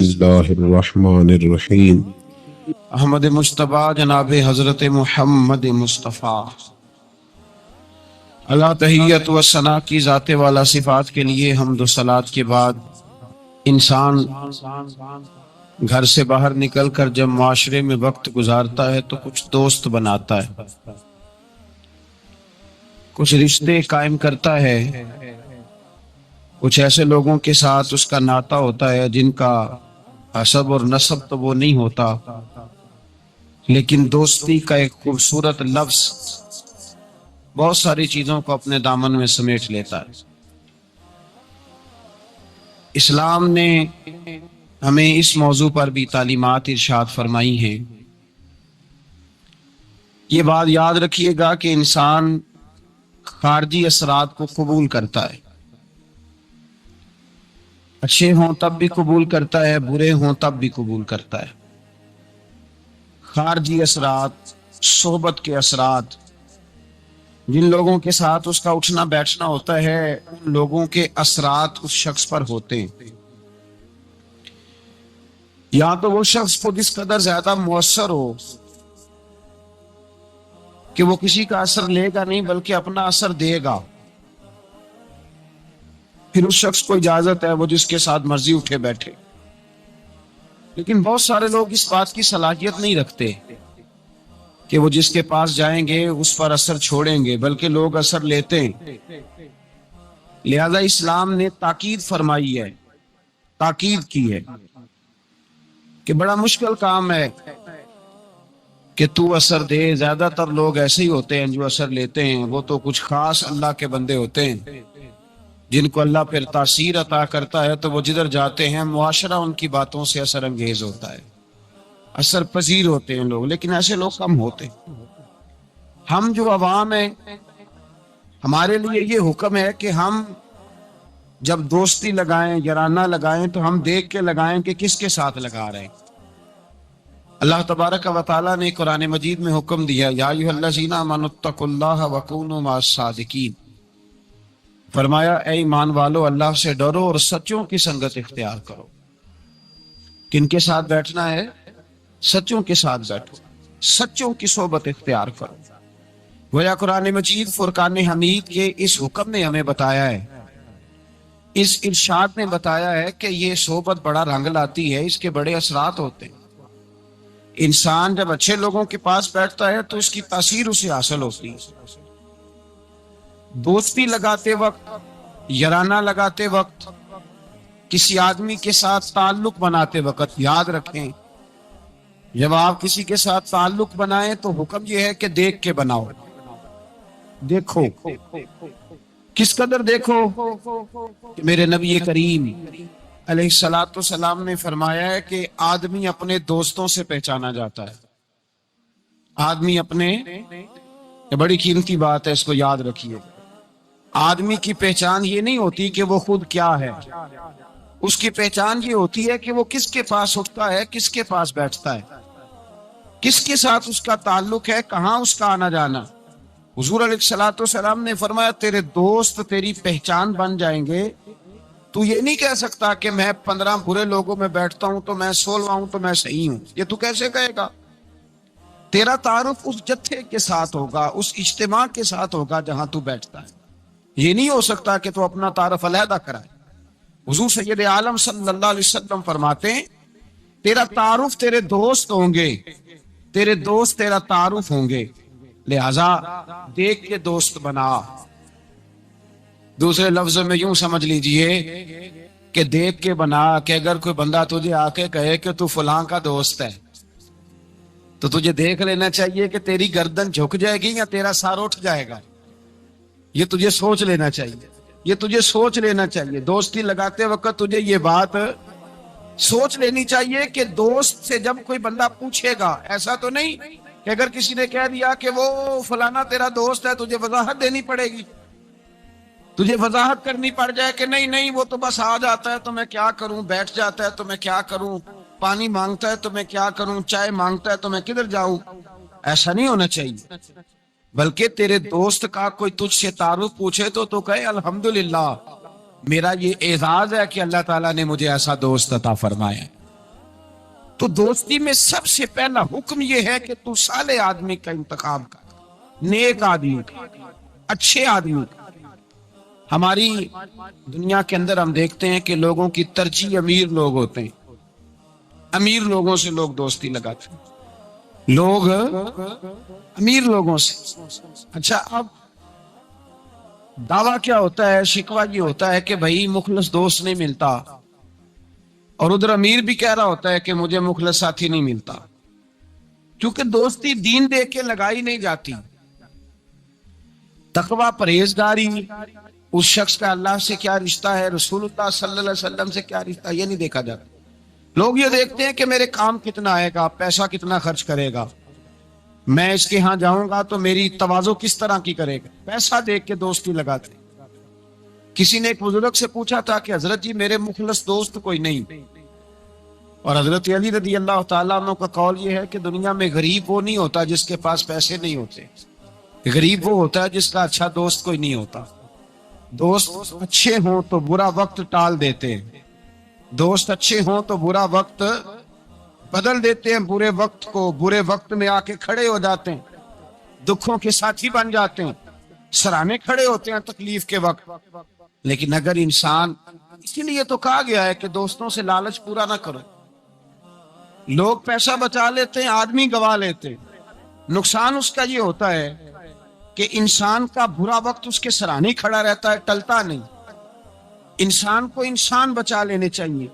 اللہ الرحمن الرحیم۔ احمد مجتبیٰ جناب حضرت محمد مصطفیٰ اللہ تحیت و ثنا کی ذات والا صفات کے لیے حمد و صلات کے بعد انسان گھر سے باہر نکل کر جب معاشرے میں وقت گزارتا ہے تو کچھ دوست بناتا ہے، کچھ رشتے قائم کرتا ہے، کچھ ایسے لوگوں کے ساتھ اس کا ناطہ ہوتا ہے جن کا حسب اور نسب تو وہ نہیں ہوتا، لیکن دوستی کا ایک خوبصورت لفظ بہت ساری چیزوں کو اپنے دامن میں سمیٹ لیتا ہے۔ اسلام نے ہمیں اس موضوع پر بھی تعلیمات ارشاد فرمائی ہیں۔ یہ بات یاد رکھیے گا کہ انسان خارجی اثرات کو قبول کرتا ہے، اچھے ہوں تب بھی قبول کرتا ہے، برے ہوں تب بھی قبول کرتا ہے۔ خارجی اثرات، صحبت کے اثرات، جن لوگوں کے ساتھ اس کا اٹھنا بیٹھنا ہوتا ہے ان لوگوں کے اثرات اس شخص پر ہوتے ہیں۔ یا تو وہ شخص خود اس قدر زیادہ مؤثر ہو کہ وہ کسی کا اثر لے گا نہیں بلکہ اپنا اثر دے گا، پھر اس شخص کو اجازت ہے وہ جس کے ساتھ مرضی اٹھے بیٹھے۔ لیکن بہت سارے لوگ اس بات کی صلاحیت نہیں رکھتے کہ وہ جس کے پاس جائیں گے اس پر اثر چھوڑیں گے، بلکہ لوگ اثر لیتے ہیں۔ لہذا اسلام نے تاکید فرمائی ہے، تاکید کی ہے کہ بڑا مشکل کام ہے کہ تو اثر دے۔ زیادہ تر لوگ ایسے ہی ہوتے ہیں جو اثر لیتے ہیں، وہ تو کچھ خاص اللہ کے بندے ہوتے ہیں جن کو اللہ پھر تاثیر عطا کرتا ہے تو وہ جدھر جاتے ہیں معاشرہ ان کی باتوں سے اثر انگیز ہوتا ہے، اثر پذیر ہوتے ہیں لوگ، لیکن ایسے لوگ کم ہوتے ہیں۔ ہم جو عوام ہیں، ہمارے لیے یہ حکم ہے کہ ہم جب دوستی لگائیں، یارانہ لگائیں تو ہم دیکھ کے لگائیں کہ کس کے ساتھ لگا رہے ہیں۔ اللہ تبارک و تعالیٰ نے قرآن مجید میں حکم دیا، یا ایھا الذین آمنوا اتقوا اللہ وکونوا مع الصادقین، فرمایا اے ایمان والو اللہ سے ڈرو اور سچوں کی سنگت اختیار کرو۔ کن کے ساتھ بیٹھنا ہے؟ سچوں کے ساتھ بیٹھو، سچوں کی صحبت اختیار کرو۔ گویا قرآن مجید فرقان حمید کے اس حکم نے ہمیں بتایا ہے، اس ارشاد نے بتایا ہے کہ یہ صحبت بڑا رنگ لاتی ہے، اس کے بڑے اثرات ہوتے ہیں۔ انسان جب اچھے لوگوں کے پاس بیٹھتا ہے تو اس کی تاثیر اسے حاصل ہوتی ہے۔ دوستی لگاتے وقت، یارانہ لگاتے وقت، کسی آدمی کے ساتھ تعلق بناتے وقت یاد رکھیں، جب آپ کسی کے ساتھ تعلق بنائیں تو حکم یہ ہے کہ دیکھ کے بناؤ۔ دیکھو، کس قدر دیکھو کہ میرے نبی کریم علیہ الصلوۃ والسلام نے فرمایا ہے کہ آدمی اپنے دوستوں سے پہچانا جاتا ہے۔ آدمی اپنے، یہ بڑی قیمتی بات ہے، اس کو یاد رکھیے۔ آدمی کی پہچان یہ نہیں ہوتی کہ وہ خود کیا ہے، اس کی پہچان یہ ہوتی ہے کہ وہ کس کے پاس اٹھتا ہے، کس کے پاس بیٹھتا ہے، کس کے ساتھ اس کا تعلق ہے، کہاں اس کا آنا جانا۔ حضور علیہ الصلوۃ والسلام نے فرمایا تیرے دوست تیری پہچان بن جائیں گے۔ تو یہ نہیں کہہ سکتا کہ میں 15 برے لوگوں میں بیٹھتا ہوں تو میں 16 ہوں تو میں صحیح ہوں، یہ تو کیسے کہے گا؟ تیرا تعارف اس جتھے کے ساتھ ہوگا، اس اجتماع کے ساتھ ہوگا جہاں تو بیٹھتا ہے۔ یہ نہیں ہو سکتا کہ تو اپنا تعارف علیحدہ کرائے۔ حضور سید عالم صلی اللہ علیہ وسلم فرماتے ہیں تیرا تعارف تیرے دوست ہوں گے، تیرے دوست تیرا تعارف ہوں گے، لہذا دیکھ کے دوست بنا۔ دوسرے لفظوں میں یوں سمجھ لیجئے کہ دیکھ کے بنا کہ اگر کوئی بندہ تجھے آ کے کہے کہ تو فلاں کا دوست ہے تو تجھے دیکھ لینا چاہیے کہ تیری گردن جھک جائے گی یا تیرا سر اٹھ جائے گا۔ یہ تجھے سوچ لینا چاہیے، یہ تجھے سوچ لینا چاہیے۔ دوستی لگاتے وقت تجھے یہ بات سوچ لینی چاہیے کہ دوست سے جب کوئی بندہ پوچھے گا، ایسا تو نہیں کہ اگر کسی نے کہہ دیا کہ وہ فلانا تیرا دوست ہے تجھے وضاحت دینی پڑے گی، تجھے وضاحت کرنی پڑ جائے کہ نہیں نہیں وہ تو بس آ جاتا ہے تو میں کیا کروں، بیٹھ جاتا ہے تو میں کیا کروں، پانی مانگتا ہے تو میں کیا کروں، چائے مانگتا ہے تو میں کدھر جاؤں۔ ایسا نہیں ہونا چاہیے، بلکہ تیرے دوست کا کوئی تجھ سے تعارف پوچھے تو کہے الحمدللہ میرا یہ اعزاز ہے کہ اللہ تعالیٰ نے مجھے ایسا دوست عطا فرمایا۔ تو دوستی میں سب سے پہلا حکم یہ ہے کہ تو صالح آدمی کا انتخاب کر، نیک آدمی کا، اچھے آدمی کا۔ ہماری دنیا کے اندر ہم دیکھتے ہیں کہ لوگوں کی ترجیح امیر لوگ ہوتے ہیں، امیر لوگوں سے لوگ دوستی لگاتے ہیں، لوگ امیر لوگوں سے۔ اچھا، اب دعویٰ کیا ہوتا ہے، شکوہ یہ ہوتا ہے کہ بھائی مخلص دوست نہیں ملتا، اور ادھر امیر بھی کہہ رہا ہوتا ہے کہ مجھے مخلص ساتھی نہیں ملتا، کیونکہ دوستی دین دے کے لگائی نہیں جاتی۔ تقویٰ، پرہیزگاری، اس شخص کا اللہ سے کیا رشتہ ہے، رسول اللہ صلی اللہ علیہ وسلم سے کیا رشتہ ہے، یہ نہیں دیکھا جاتا۔ لوگ یہ دیکھتے ہیں کہ میرے کام کتنا آئے گا، پیسہ کتنا خرچ کرے گا، میں اس کے ہاں جاؤں گا تو میری تواضع کس طرح کی کرے گا، پیسہ دیکھ کے دوستی لگاتے۔ کسی نے ایک بزرگ سے پوچھا تھا کہ حضرت جی میرے مخلص دوست کوئی نہیں، اور حضرت علی رضی اللہ تعالیٰ عنہ کا قول یہ ہے کہ دنیا میں غریب وہ نہیں ہوتا جس کے پاس پیسے نہیں ہوتے، غریب وہ ہوتا ہے جس کا اچھا دوست کوئی نہیں ہوتا۔ دوست اچھے ہوں تو برا وقت ٹال دیتے ہیں، دوست اچھے ہوں تو برا وقت بدل دیتے ہیں، برے وقت کو برے وقت میں آ کے کھڑے ہو جاتے ہیں، دکھوں کے ساتھی بن جاتے ہیں، سرانے کھڑے ہوتے ہیں تکلیف کے وقت۔ لیکن اگر انسان، اسی لیے تو کہا گیا ہے کہ دوستوں سے لالچ پورا نہ کرو۔ لوگ پیسہ بچا لیتے ہیں، آدمی گوا لیتے ہیں۔ نقصان اس کا یہ ہوتا ہے کہ انسان کا برا وقت اس کے سرانے کھڑا رہتا ہے، ٹلتا نہیں۔ انسان کو انسان بچا لینے چاہیے۔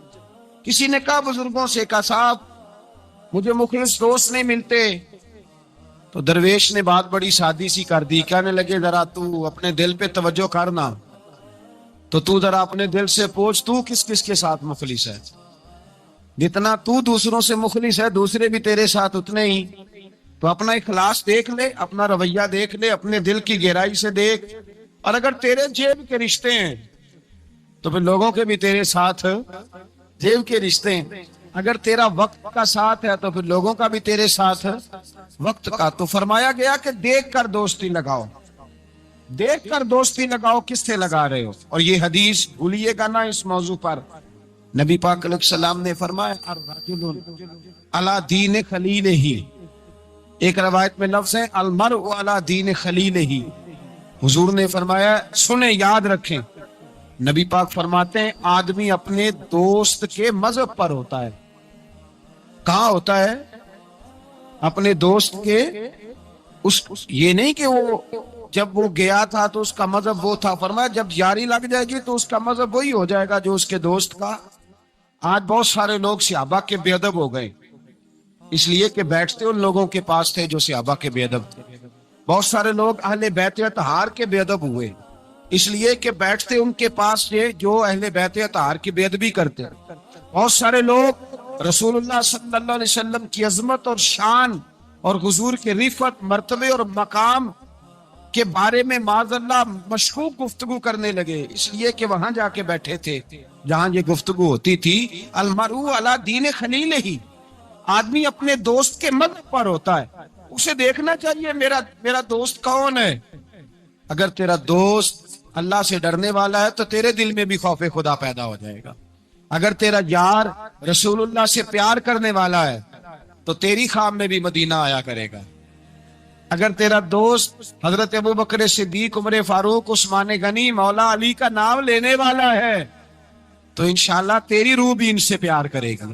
کسی نے کہا بزرگوں سے، کہا صاحب مجھے مخلص دوست نہیں ملتے، تو درویش نے بات بڑی سادی سی کر دی، کہنے لگے ذرا تو اپنے دل پہ توجہ کرنا، تو ذرا اپنے دل سے پوچھ تو کس کس کے ساتھ مخلص ہے۔ جتنا تو دوسروں سے مخلص ہے دوسرے بھی تیرے ساتھ اتنے ہی۔ تو اپنا اخلاص دیکھ لے، اپنا رویہ دیکھ لے، اپنے دل کی گہرائی سے دیکھ، اور اگر تیرے جیب کے رشتے ہیں تو پھر لوگوں کے بھی تیرے ساتھ جیب کے رشتے ہیں۔ اگر تیرا وقت کا ساتھ ہے تو پھر لوگوں کا بھی تیرے ساتھ وقت کا۔ تو فرمایا گیا کہ دیکھ کر دوستی لگاؤ، دیکھ کر دوستی لگاؤ، کس سے لگا رہے ہو۔ اور یہ حدیث بھولیے گا نا اس موضوع پر، نبی پاک علیہ السلام نے فرمایا الرجل علی دین خلیلہ، ایک روایت میں لفظ ہے المرء علی دین خلیلہ۔ حضور نے فرمایا، سنیں یاد رکھیں، نبی پاک فرماتے ہیں آدمی اپنے دوست کے مذہب پر ہوتا ہے۔ کہاں ہوتا ہے؟ اپنے دوست کے یہ نہیں کہ وہ جب وہ گیا تھا تو اس کا مذہب وہ تھا، فرمایا جب یاری لگ جائے گی تو اس کا مذہب وہی ہو جائے گا جو اس کے دوست کا۔ آج بہت سارے لوگ صحابہ کے بے ادب ہو گئے، اس لیے کہ بیٹھتے ان لوگوں کے پاس تھے جو صحابہ کے بے ادب تھے۔ بہت سارے لوگ اہل بیت اطہار کے بے ادب ہوئے، اس لیے کہ بیٹھتے ان کے پاس تھے جو اہل بیت اطہار کی بے ادبی کرتے۔ بہت سارے لوگ رسول اللہ صلی اللہ علیہ وسلم کی عظمت اور شان اور حضور کے رفعت، مرتبے اور مقام کے بارے میں معاذ اللہ مشکوک گفتگو کرنے لگے، اس لیے کہ وہاں جا کے بیٹھے تھے جہاں یہ گفتگو ہوتی تھی۔ المرء علی دین خلیلہ، آدمی اپنے دوست کے مذہب پر ہوتا ہے۔ اسے دیکھنا چاہیے میرا دوست کون ہے۔ اگر تیرا دوست اللہ سے ڈرنے والا ہے تو تیرے دل میں بھی خوف خدا پیدا ہو جائے گا۔ اگر تیرا یار رسول اللہ سے پیار کرنے والا ہے تو تیری خواب میں بھی مدینہ آیا کرے گا۔ اگر تیرا دوست حضرت ابو بکر صدیق، عمر فاروق، عثمان غنی، مولا علی کا نام لینے والا ہے تو انشاءاللہ تیری روح بھی ان سے پیار کرے گی۔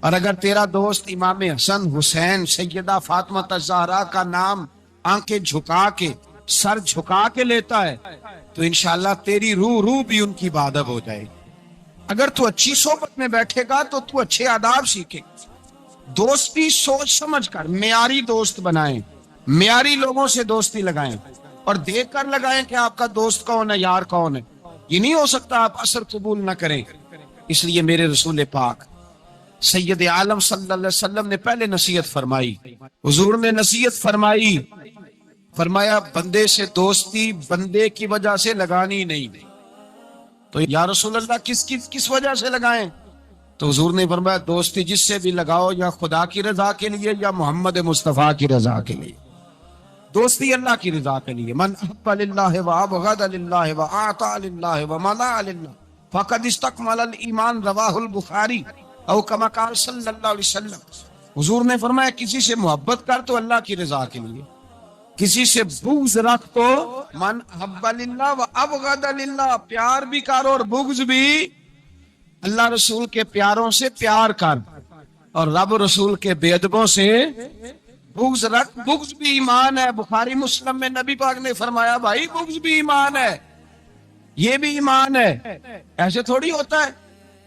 اور اگر تیرا دوست امام حسن، حسین، سیدہ فاطمہ الزہرا کا نام آنکھیں جھکا کے، سر جھکا کے لیتا ہے تو انشاءاللہ تیری روح بھی ان کی بادب ہو جائے گی۔ اگر تو اچھی صحبت میں بیٹھے گا تو اچھے آداب سیکھے۔ دوستی سوچ سمجھ کر معیاری دوست بنائیں، معیاری لوگوں سے دوستی لگائیں، اور دیکھ کر لگائیں کہ آپ کا دوست کون ہے، یار کون ہے۔ یہ نہیں ہو سکتا آپ اثر قبول نہ کریں۔ اس لیے میرے رسول پاک سید عالم صلی اللہ علیہ وسلم نے پہلے نصیحت فرمائی، حضور نے نصیحت فرمائی، فرمایا بندے سے دوستی بندے کی وجہ سے لگانی نہیں۔ تو یا رسول اللہ کس وجہ سے لگائیں؟ تو حضور نے فرمایا دوستی جس سے بھی لگاؤ یا خدا کی رضا کے لیے یا محمد مصطفیٰ کی رضا کے لیے۔ دوستی اللہ کی رضا کے لیے، من احب للہ وابغض للہ واعطى للہ ومنع للہ فقد استکمل الایمان، رواہ البخاری۔ او کما قال صلی اللہ علیہ وسلم، حضور نے فرمایا کسی سے محبت کر تو اللہ کی رضا کے لیے، کسی سے بغض رکھ تو من حب للہ و ابغض للہ، پیار بھی کر اور بغض بھی اللہ رسول کے پیاروں سے پیار کر، اور رب رسول کے بے ادبوں سے بغض رکھ۔ بغض بھی ایمان ہے، بخاری مسلم میں نبی پاک نے فرمایا بھائی بغض بھی ایمان ہے، یہ بھی ایمان ہے، ایسے تھوڑی ہوتا ہے۔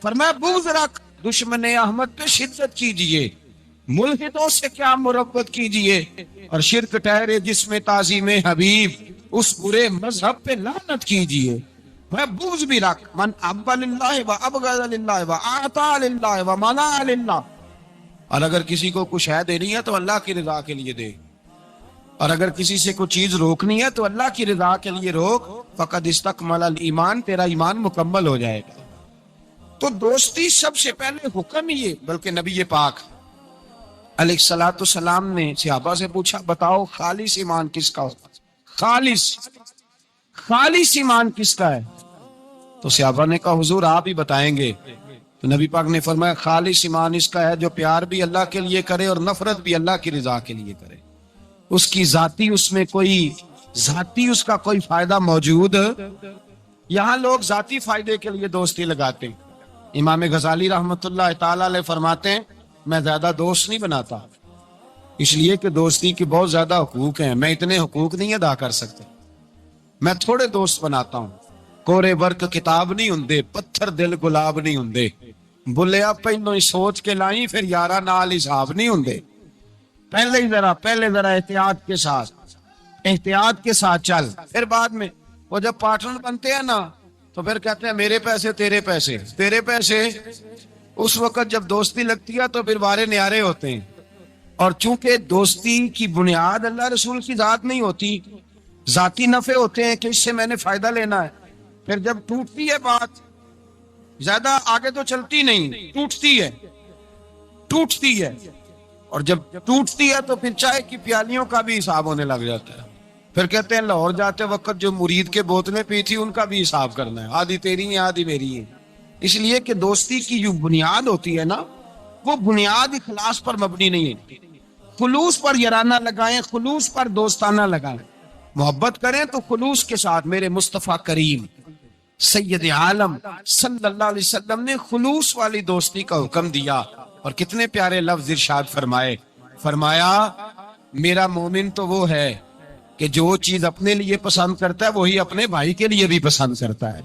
فرمایا بغض رکھ، دشمن احمد پہ شدت کیجئے، ملحدوں سے کیا مربت کیجئے، اور شرک ٹھہرے جس میں تعظیم حبیب، اس برے مذہب پہ لعنت کیجئے۔ میں بغض بھی رکھ، من احب للہ و ابغض للہ و اعطى للہ و منع للہ، اور اگر کسی کو کچھ ہے دینی ہے تو اللہ کی رضا کے لیے دے، اور اگر کسی سے کوئی چیز روکنی ہے تو اللہ کی رضا کے لیے روک، فقد استکمل الایمان، تیرا ایمان مکمل ہو جائے گا۔ تو دوستی سب سے پہلے حکم یہ، بلکہ نبی پاک علیہ الصلوۃ والسلام نے صحابہ سے پوچھا بتاؤ خالص ایمان کس کا ہوتا ہے؟ خالص ایمان کس کا ہے؟ تو صحابہ نے کہا حضور آپ ہی بتائیں گے۔ تو نبی پاک نے فرمایا خالص ایمان اس کا ہے جو پیار بھی اللہ کے لیے کرے اور نفرت بھی اللہ کی رضا کے لیے کرے، اس کی ذاتی اس کا کوئی فائدہ موجود۔ یہاں لوگ ذاتی فائدے کے لیے دوستی لگاتے ہیں۔ امام غزالی رحمت اللہ تعالی علیہ فرماتے ہیں میں زیادہ دوست نہیں بناتا، اس لیے کہ دوستی کے بہت زیادہ حقوق ہیں، میں اتنے حقوق نہیں ادا کر سکتا، میں تھوڑے دوست بناتا ہوں۔ کورے ورک کتاب نہیں ہوندے، پتھر دل گلاب نہیں ہوندے، بلیا پہلو ہی سوچ کے لائیں پھر یارہ نال حساب نہیں ہوندے، پہلے ذرا احتیاط کے ساتھ چل، پھر بعد میں وہ جب پارٹنر بنتے ہیں نا تو پھر کہتے ہیں میرے پیسے تیرے پیسے۔ اس وقت جب دوستی لگتی ہے تو پھر وارے نیارے ہوتے ہیں، اور چونکہ دوستی کی بنیاد اللہ رسول کی ذات نہیں ہوتی، ذاتی نفع ہوتے ہیں کہ اس سے میں نے فائدہ لینا ہے، پھر جب ٹوٹتی ہے بات زیادہ آگے تو چلتی نہیں، ٹوٹتی ہے، اور جب ٹوٹتی ہے تو پھر چائے کی پیالیوں کا بھی حساب ہونے لگ جاتا ہے۔ پھر کہتے ہیں لاہور جاتے وقت جو مرید کے بوتلیں پی تھی ان کا بھی حساب کرنا ہے، آدھی تیری ہیں آدھی میری ہیں۔ اس لیے کہ دوستی کی جو بنیاد ہوتی ہے نا وہ بنیاد اخلاص پر مبنی نہیں ہے، خلوص پر یارانہ لگائیں، خلوص پر دوستانہ لگائیں، محبت کریں تو خلوص کے ساتھ۔ میرے مصطفیٰ کریم سید عالم صلی اللہ علیہ وسلم نے خلوص والی دوستی کا حکم دیا، اور کتنے پیارے لفظ ارشاد فرمایا میرا مومن تو وہ ہے کہ جو چیز اپنے لیے پسند کرتا ہے وہی اپنے بھائی کے لیے بھی پسند کرتا ہے،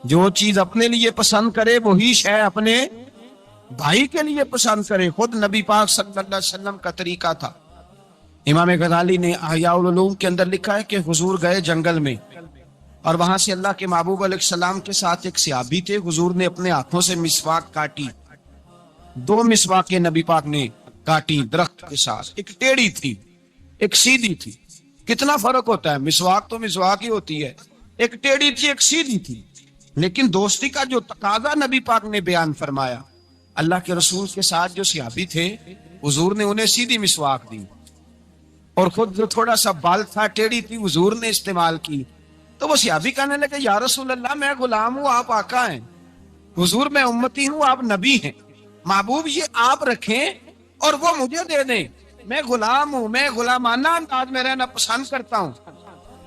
جو چیز اپنے لیے پسند کرے وہی شے اپنے بھائی کے لیے پسند کرے۔ خود نبی پاک صلی اللہ علیہ وسلم کا طریقہ تھا۔ امام غزالی نے احیاء العلوم کے اندر لکھا ہے کہ حضور گئے جنگل میں، اور وہاں سے اللہ کے محبوب علیہ السلام کے ساتھ ایک صحابی تھے، حضور نے اپنے ہاتھوں سے مسواک کاٹی، 2 مسواکیں نبی پاک نے کاٹی درخت کے ساتھ، ایک ٹیڑھی تھی ایک سیدھی تھی۔ کتنا فرق ہوتا ہے، مسواک تو مسواک ہی ہوتی ہے، ایک ٹیڑھی تھی ایک سیدھی تھی، لیکن دوستی کا جو تقاضا نبی پاک نے بیان فرمایا، اللہ کے رسول کے ساتھ جو صحابی تھے حضور نے انہیں سیدھی مسواک دی، اور خود جو تھوڑا سا بال تھا ٹیڑھی تھی حضور نے استعمال کی۔ تو وہ صحابی کہنے لگے یا رسول اللہ میں غلام ہوں آپ آقا ہیں، حضور میں امتی ہوں آپ نبی ہیں، محبوب یہ آپ رکھیں اور وہ مجھے دے دیں، میں غلام ہوں، میں غلامانہ انداز میں رہنا پسند کرتا ہوں۔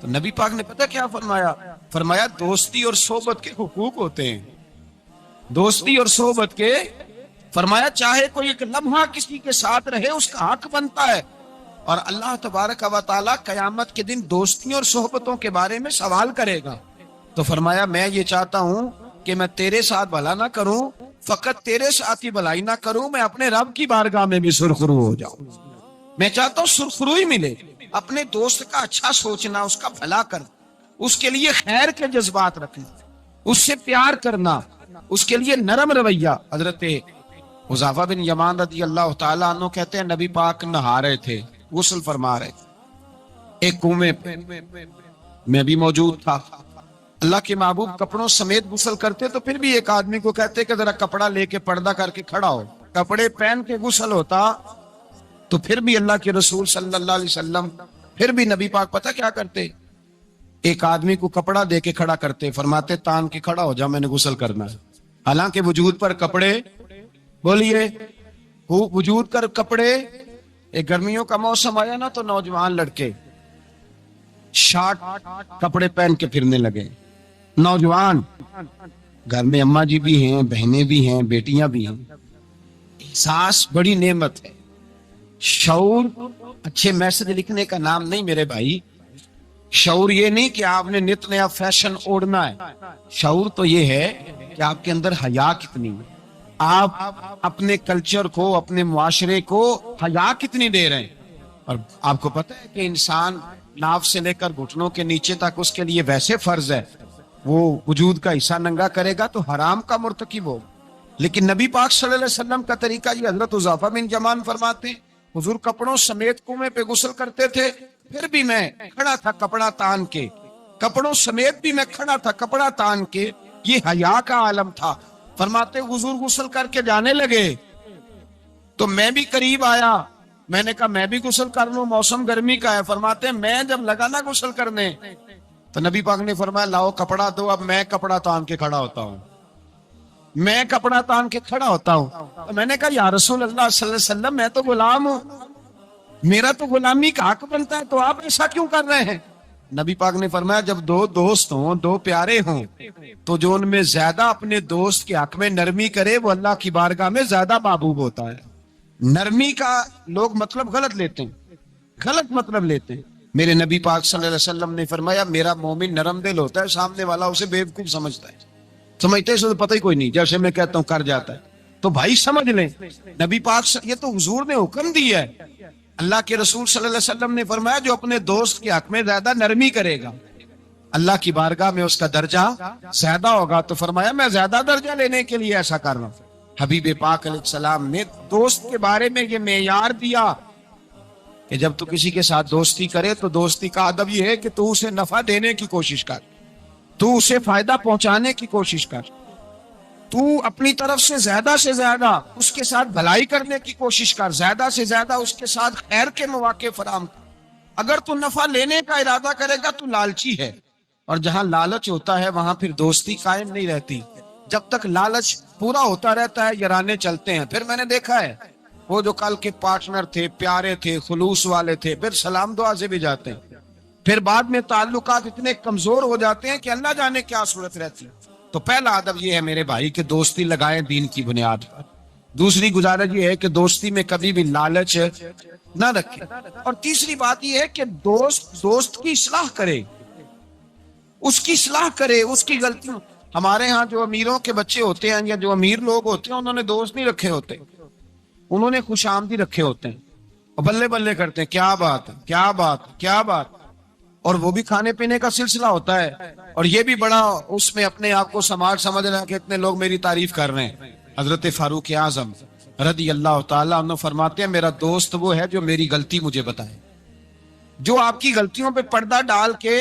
تو نبی پاک نے پتہ کیا فرمایا دوستی اور صحبت کے حقوق ہوتے ہیں، دوستی اور صحبت کے، فرمایا چاہے کوئی ایک لمحہ کسی کے ساتھ رہے اس کا حق بنتا ہے، اور اللہ تبارک و تعالیٰ قیامت کے دن دوستیوں اور صحبتوں کے بارے میں سوال کرے گا۔ تو فرمایا میں یہ چاہتا ہوں کہ میں تیرے ساتھ بھلا نہ کروں، فقط تیرے ساتھ ہی بھلائی نہ کروں، میں اپنے رب کی بارگاہ میں بھی سرخرو ہو جاؤں۔ میں چاہتا ہوں سرخروئی ملے، اپنے دوست کا اچھا سوچنا، اس کا بھلا کرنا، اس کے لیے خیر کے جذبات رکھنا، اس سے پیار کرنا، اس کے لیے نرم رویہ۔ حضرت حذیفہ بن یمان رضی اللہ تعالیٰ عنہ کہتے ہیں نبی پاک نہا رہے تھے، غسل فرما رہے تھے، ایک کنویں میں بھی موجود تھا۔ اللہ کے محبوب کپڑوں سمیت غسل کرتے تو پھر بھی ایک آدمی کو کہتے کہ ذرا کپڑا لے کے پردہ کر کے کھڑا ہو، کپڑے پہن کے غسل ہوتا تو پھر بھی اللہ کے رسول صلی اللہ علیہ وسلم پھر بھی نبی پاک پتہ کیا کرتے، ایک آدمی کو کپڑا دے کے کھڑا کرتے، فرماتے تان کے کھڑا ہو جا میں نے غسل کرنا ہے، حالانکہ وجود پر کپڑے بولیے وجود کر کپڑے. ایک گرمیوں کا موسم آیا نا تو نوجوان لڑکے شارٹ کپڑے پہن کے پھرنے لگے. نوجوان گھر میں اماں جی بھی ہیں, بہنیں بھی ہیں, بیٹیاں بھی ہیں. احساس بڑی نعمت ہے. شعور اچھے میسج لکھنے کا نام نہیں میرے بھائی. شعور یہ نہیں کہ آپ نے نت نیا فیشن اوڑھنا ہے. شعور تو یہ ہے کہ آپ کے اندر حیا کتنی ہے, آپ اپنے کلچر کو, اپنے معاشرے کو حیا کتنی دے رہے ہیں. اور آپ کو پتہ ہے کہ انسان ناف سے لے کر گھٹنوں کے نیچے تک اس کے لیے ویسے فرض ہے, وہ وجود کا حصہ ننگا کرے گا تو حرام کا مرتکب ہو. لیکن نبی پاک صلی اللہ علیہ وسلم کا طریقہ یہ, حضرت حذیفہ بن یمان فرماتے ہیں حضور کپڑوں سمیت کنویں پہ غسل کرتے تھے, پھر بھی میں کھڑا تھا کپڑا تان کے, کپڑوں سمیت بھی میں کھڑا تھا کپڑا تان کے. یہ حیا کا عالم تھا. فرماتے حضور غسل کر کے جانے لگے تو میں بھی قریب آیا, میں نے کہا میں بھی غسل کر لوں, موسم گرمی کا ہے. فرماتے میں جب لگا نا غسل کرنے تو نبی پاک نے فرمایا لاؤ کپڑا دو, اب میں کپڑا تان کے کھڑا ہوتا ہوں, میں کپڑا تان کے کھڑا ہوتا ہوں. تو میں نے کہا یا رسول اللہ صلی اللہ علیہ وسلم میں تو غلام ہوں, میرا تو غلامی کا حق بنتا ہے, تو آپ ایسا کیوں کر رہے ہیں؟ نبی پاک نے فرمایا جب دو دوست ہوں, دو پیارے ہوں, تو جو ان میں زیادہ اپنے دوست کے حق میں نرمی کرے وہ اللہ کی بارگاہ میں زیادہ محبوب ہوتا ہے. نرمی کا لوگ مطلب غلط لیتے ہیں, غلط مطلب لیتے ہیں. میرے نبی پاک صلی اللہ علیہ وسلم نے فرمایا میرا مومن نرم دل ہوتا ہے, سامنے والا اسے بیوقوف سمجھتا ہے, سمجھتے اسے تو پتہ ہی کوئی نہیں, جیسے میں کہتا ہوں کر جاتا ہے. تو بھائی سمجھ لیں نبی پاک یہ تو حضور نے حکم دیا ہے. اللہ کے رسول صلی اللہ علیہ وسلم نے فرمایا جو اپنے دوست کے حق میں زیادہ نرمی کرے گا اللہ کی بارگاہ میں اس کا درجہ زیادہ ہوگا. تو فرمایا میں زیادہ درجہ لینے کے لیے ایسا کر رہا ہوں. حبیب پاک علیہ السلام نے دوست کے بارے میں یہ معیار دیا کہ جب تو کسی کے ساتھ دوستی کرے تو دوستی کا ادب یہ ہے کہ تو اسے نفع دینے کی کوشش کر, تو اسے فائدہ پہنچانے کی کوشش کر, تو اپنی طرف سے زیادہ اس کے ساتھ بھلائی کرنے کی کوشش کر, زیادہ سے زیادہ اس کے ساتھ خیر کے مواقع فراہم کر. اگر تو نفع لینے کا ارادہ کرے گا تو لالچی ہے, اور جہاں لالچ ہوتا ہے وہاں پھر دوستی قائم نہیں رہتی. جب تک لالچ پورا ہوتا رہتا ہے یارانے چلتے ہیں. پھر میں نے دیکھا ہے وہ جو کل کے پارٹنر تھے, پیارے تھے, خلوص والے تھے, پھر سلام دعا سے بھی جاتے ہیں, پھر بعد میں تعلقات اتنے کمزور ہو جاتے ہیں کہ اللہ جانے کیا صورت رہتی ہے. تو پہلا ادب یہ ہے میرے بھائی کہ دوستی لگائیں دین کی بنیاد پر. دوسری گزارش یہ ہے کہ دوستی میں کبھی بھی لالچ نہ رکھے. اور تیسری بات یہ ہے کہ دوست کی اصلاح کرے, اس کی اصلاح کرے, اس کی غلطیوں. ہمارے ہاں جو امیروں کے بچے ہوتے ہیں یا جو امیر لوگ ہوتے ہیں انہوں نے دوست نہیں رکھے ہوتے, انہوں نے خوش آمدی رکھے ہوتے ہیں اور بلے بلے کرتے ہیں کیا بات ہے, کیا بات, کیا بات. اور وہ بھی کھانے پینے کا سلسلہ ہوتا ہے, اور یہ بھی بڑا اس میں اپنے آپ کو سماج سمجھ رہا ہے کہ اتنے لوگ میری تعریف کر رہے ہیں. حضرت فاروق اعظم رضی اللہ تعالیٰ عنہ فرماتے ہیں میرا دوست وہ ہے جو میری غلطی مجھے بتائے, جو آپ کی غلطیوں پہ پردہ ڈال کے,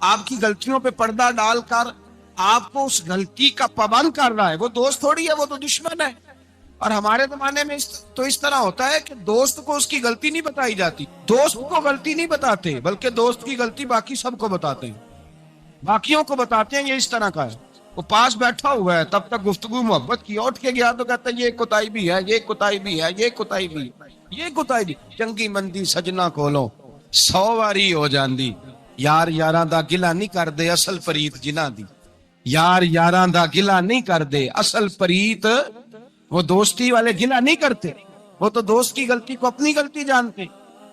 آپ کی غلطیوں پہ پردہ ڈال کر آپ کو اس غلطی کا پابند کر رہا ہے, وہ دوست تھوڑی ہے, وہ تو دشمن ہے. اور ہمارے زمانے میں تو اس طرح ہوتا ہے کہ دوست کو اس کی غلطی نہیں بتائی جاتی, دوست کو غلطی نہیں بتاتے بلکہ دوست کی غلطی باقی سب کو بتاتے ہیں, باقیوں کو بتاتے ہیں. یہ اس طرح کا ہے, وہ پاس بیٹھا ہوا ہے تب تک گفتگو محبت کی, اٹھ کے گیا تو کہتا ہے یہ کوتاہی بھی ہے, یہ کوتاہی بھی ہے, یہ کوتاہی بھی ہے, یہ کوتاہی بھی. چنگی مندی سجنا کولو 100 واری ہو جاندی, یار یاراں دا گلا نہیں کر دے اصل پریت جنہاں دی, یار یاراں دا گلا نہیں کر دے اصل پریت. وہ دوستی والے گلا نہیں کرتے, وہ تو دوست کی غلطی کو اپنی غلطی جانتے.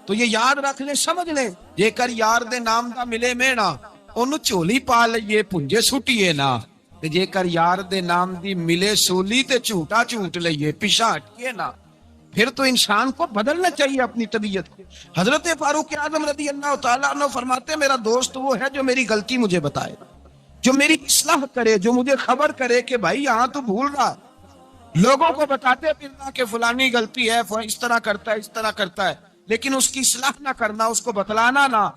تو یہ یاد رکھ لیں, سمجھ لیں, جے کر یار دے نام دا ملے مینا انہوں چولی پا لئیے پنجے سٹیے نا, جے کر یار دے نام دی ملے سولی تے جھوٹا جھوٹ لئیے پیشا ہٹیے نا. پھر تو انسان کو بدلنا چاہیے اپنی طبیعت کو. حضرت فاروق اعظم رضی اللہ تعالیٰ عنہ فرماتے ہیں میرا دوست وہ ہے جو میری غلطی مجھے بتائے, جو میری اصلاح کرے, جو مجھے خبر کرے کہ بھائی یہاں تو بھول رہا. لوگوں کو بتاتے پھرنا کہ فلانی غلطی ہے, اس طرح کرتا ہے, اس طرح کرتا ہے, لیکن اس کی اصلاح نہ کرنا, اس کو بتلانا نہ,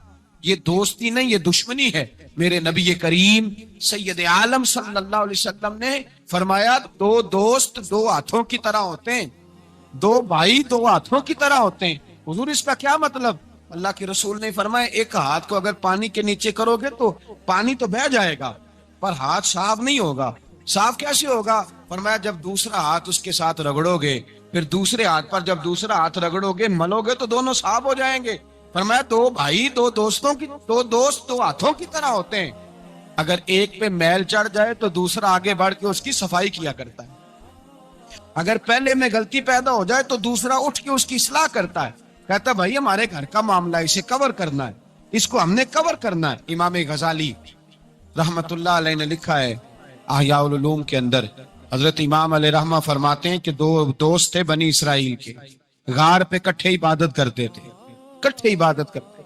یہ دوستی نہیں, یہ دشمنی ہے. میرے نبی کریم سید عالم صلی اللہ علیہ وسلم نے فرمایا دو دوست دو ہاتھوں کی طرح ہوتے ہیں, دو بھائی دو ہاتھوں کی طرح ہوتے ہیں. حضور اس کا کیا مطلب؟ اللہ کے رسول نے فرمایا ایک ہاتھ کو اگر پانی کے نیچے کرو گے تو پانی تو بہہ جائے گا پر ہاتھ صاف نہیں ہوگا. صاف کیسے ہوگا؟ فرمایا جب دوسرا ہاتھ اس کے ساتھ رگڑو گے، پھر دوسرے ہاتھ پر جب دوسرا ہاتھ رگڑو گے، ملو گے تو دونوں صاف ہو جائیں گے۔ فرمایا دو بھائی، دو دوستوں کی، دو دوست دو ہاتھوں کی طرح ہوتے ہیں، اگر ایک پہ میل چڑھ جائے تو دوسرا آگے بڑھ کے اس کی صفائی کیا کرتا ہے، اگر پہلے میں غلطی پیدا ہو جائے تو دوسرا اٹھ کے اس کی اصلاح کرتا ہے، کہتا ہے بھائی ہمارے گھر کا معاملہ ہے، اسے کور کرنا ہے، اس کو ہم نے کور کرنا ہے۔ امام غزالی رحمت اللہ علیہ نے لکھا ہے احیاء العلوم کے اندر، حضرت امام علیہ رحمہ فرماتے ہیں کہ دو دوست تھے بنی اسرائیل کے، غار پہ کٹھے عبادت کرتے تھے، کٹھے عبادت کرتے۔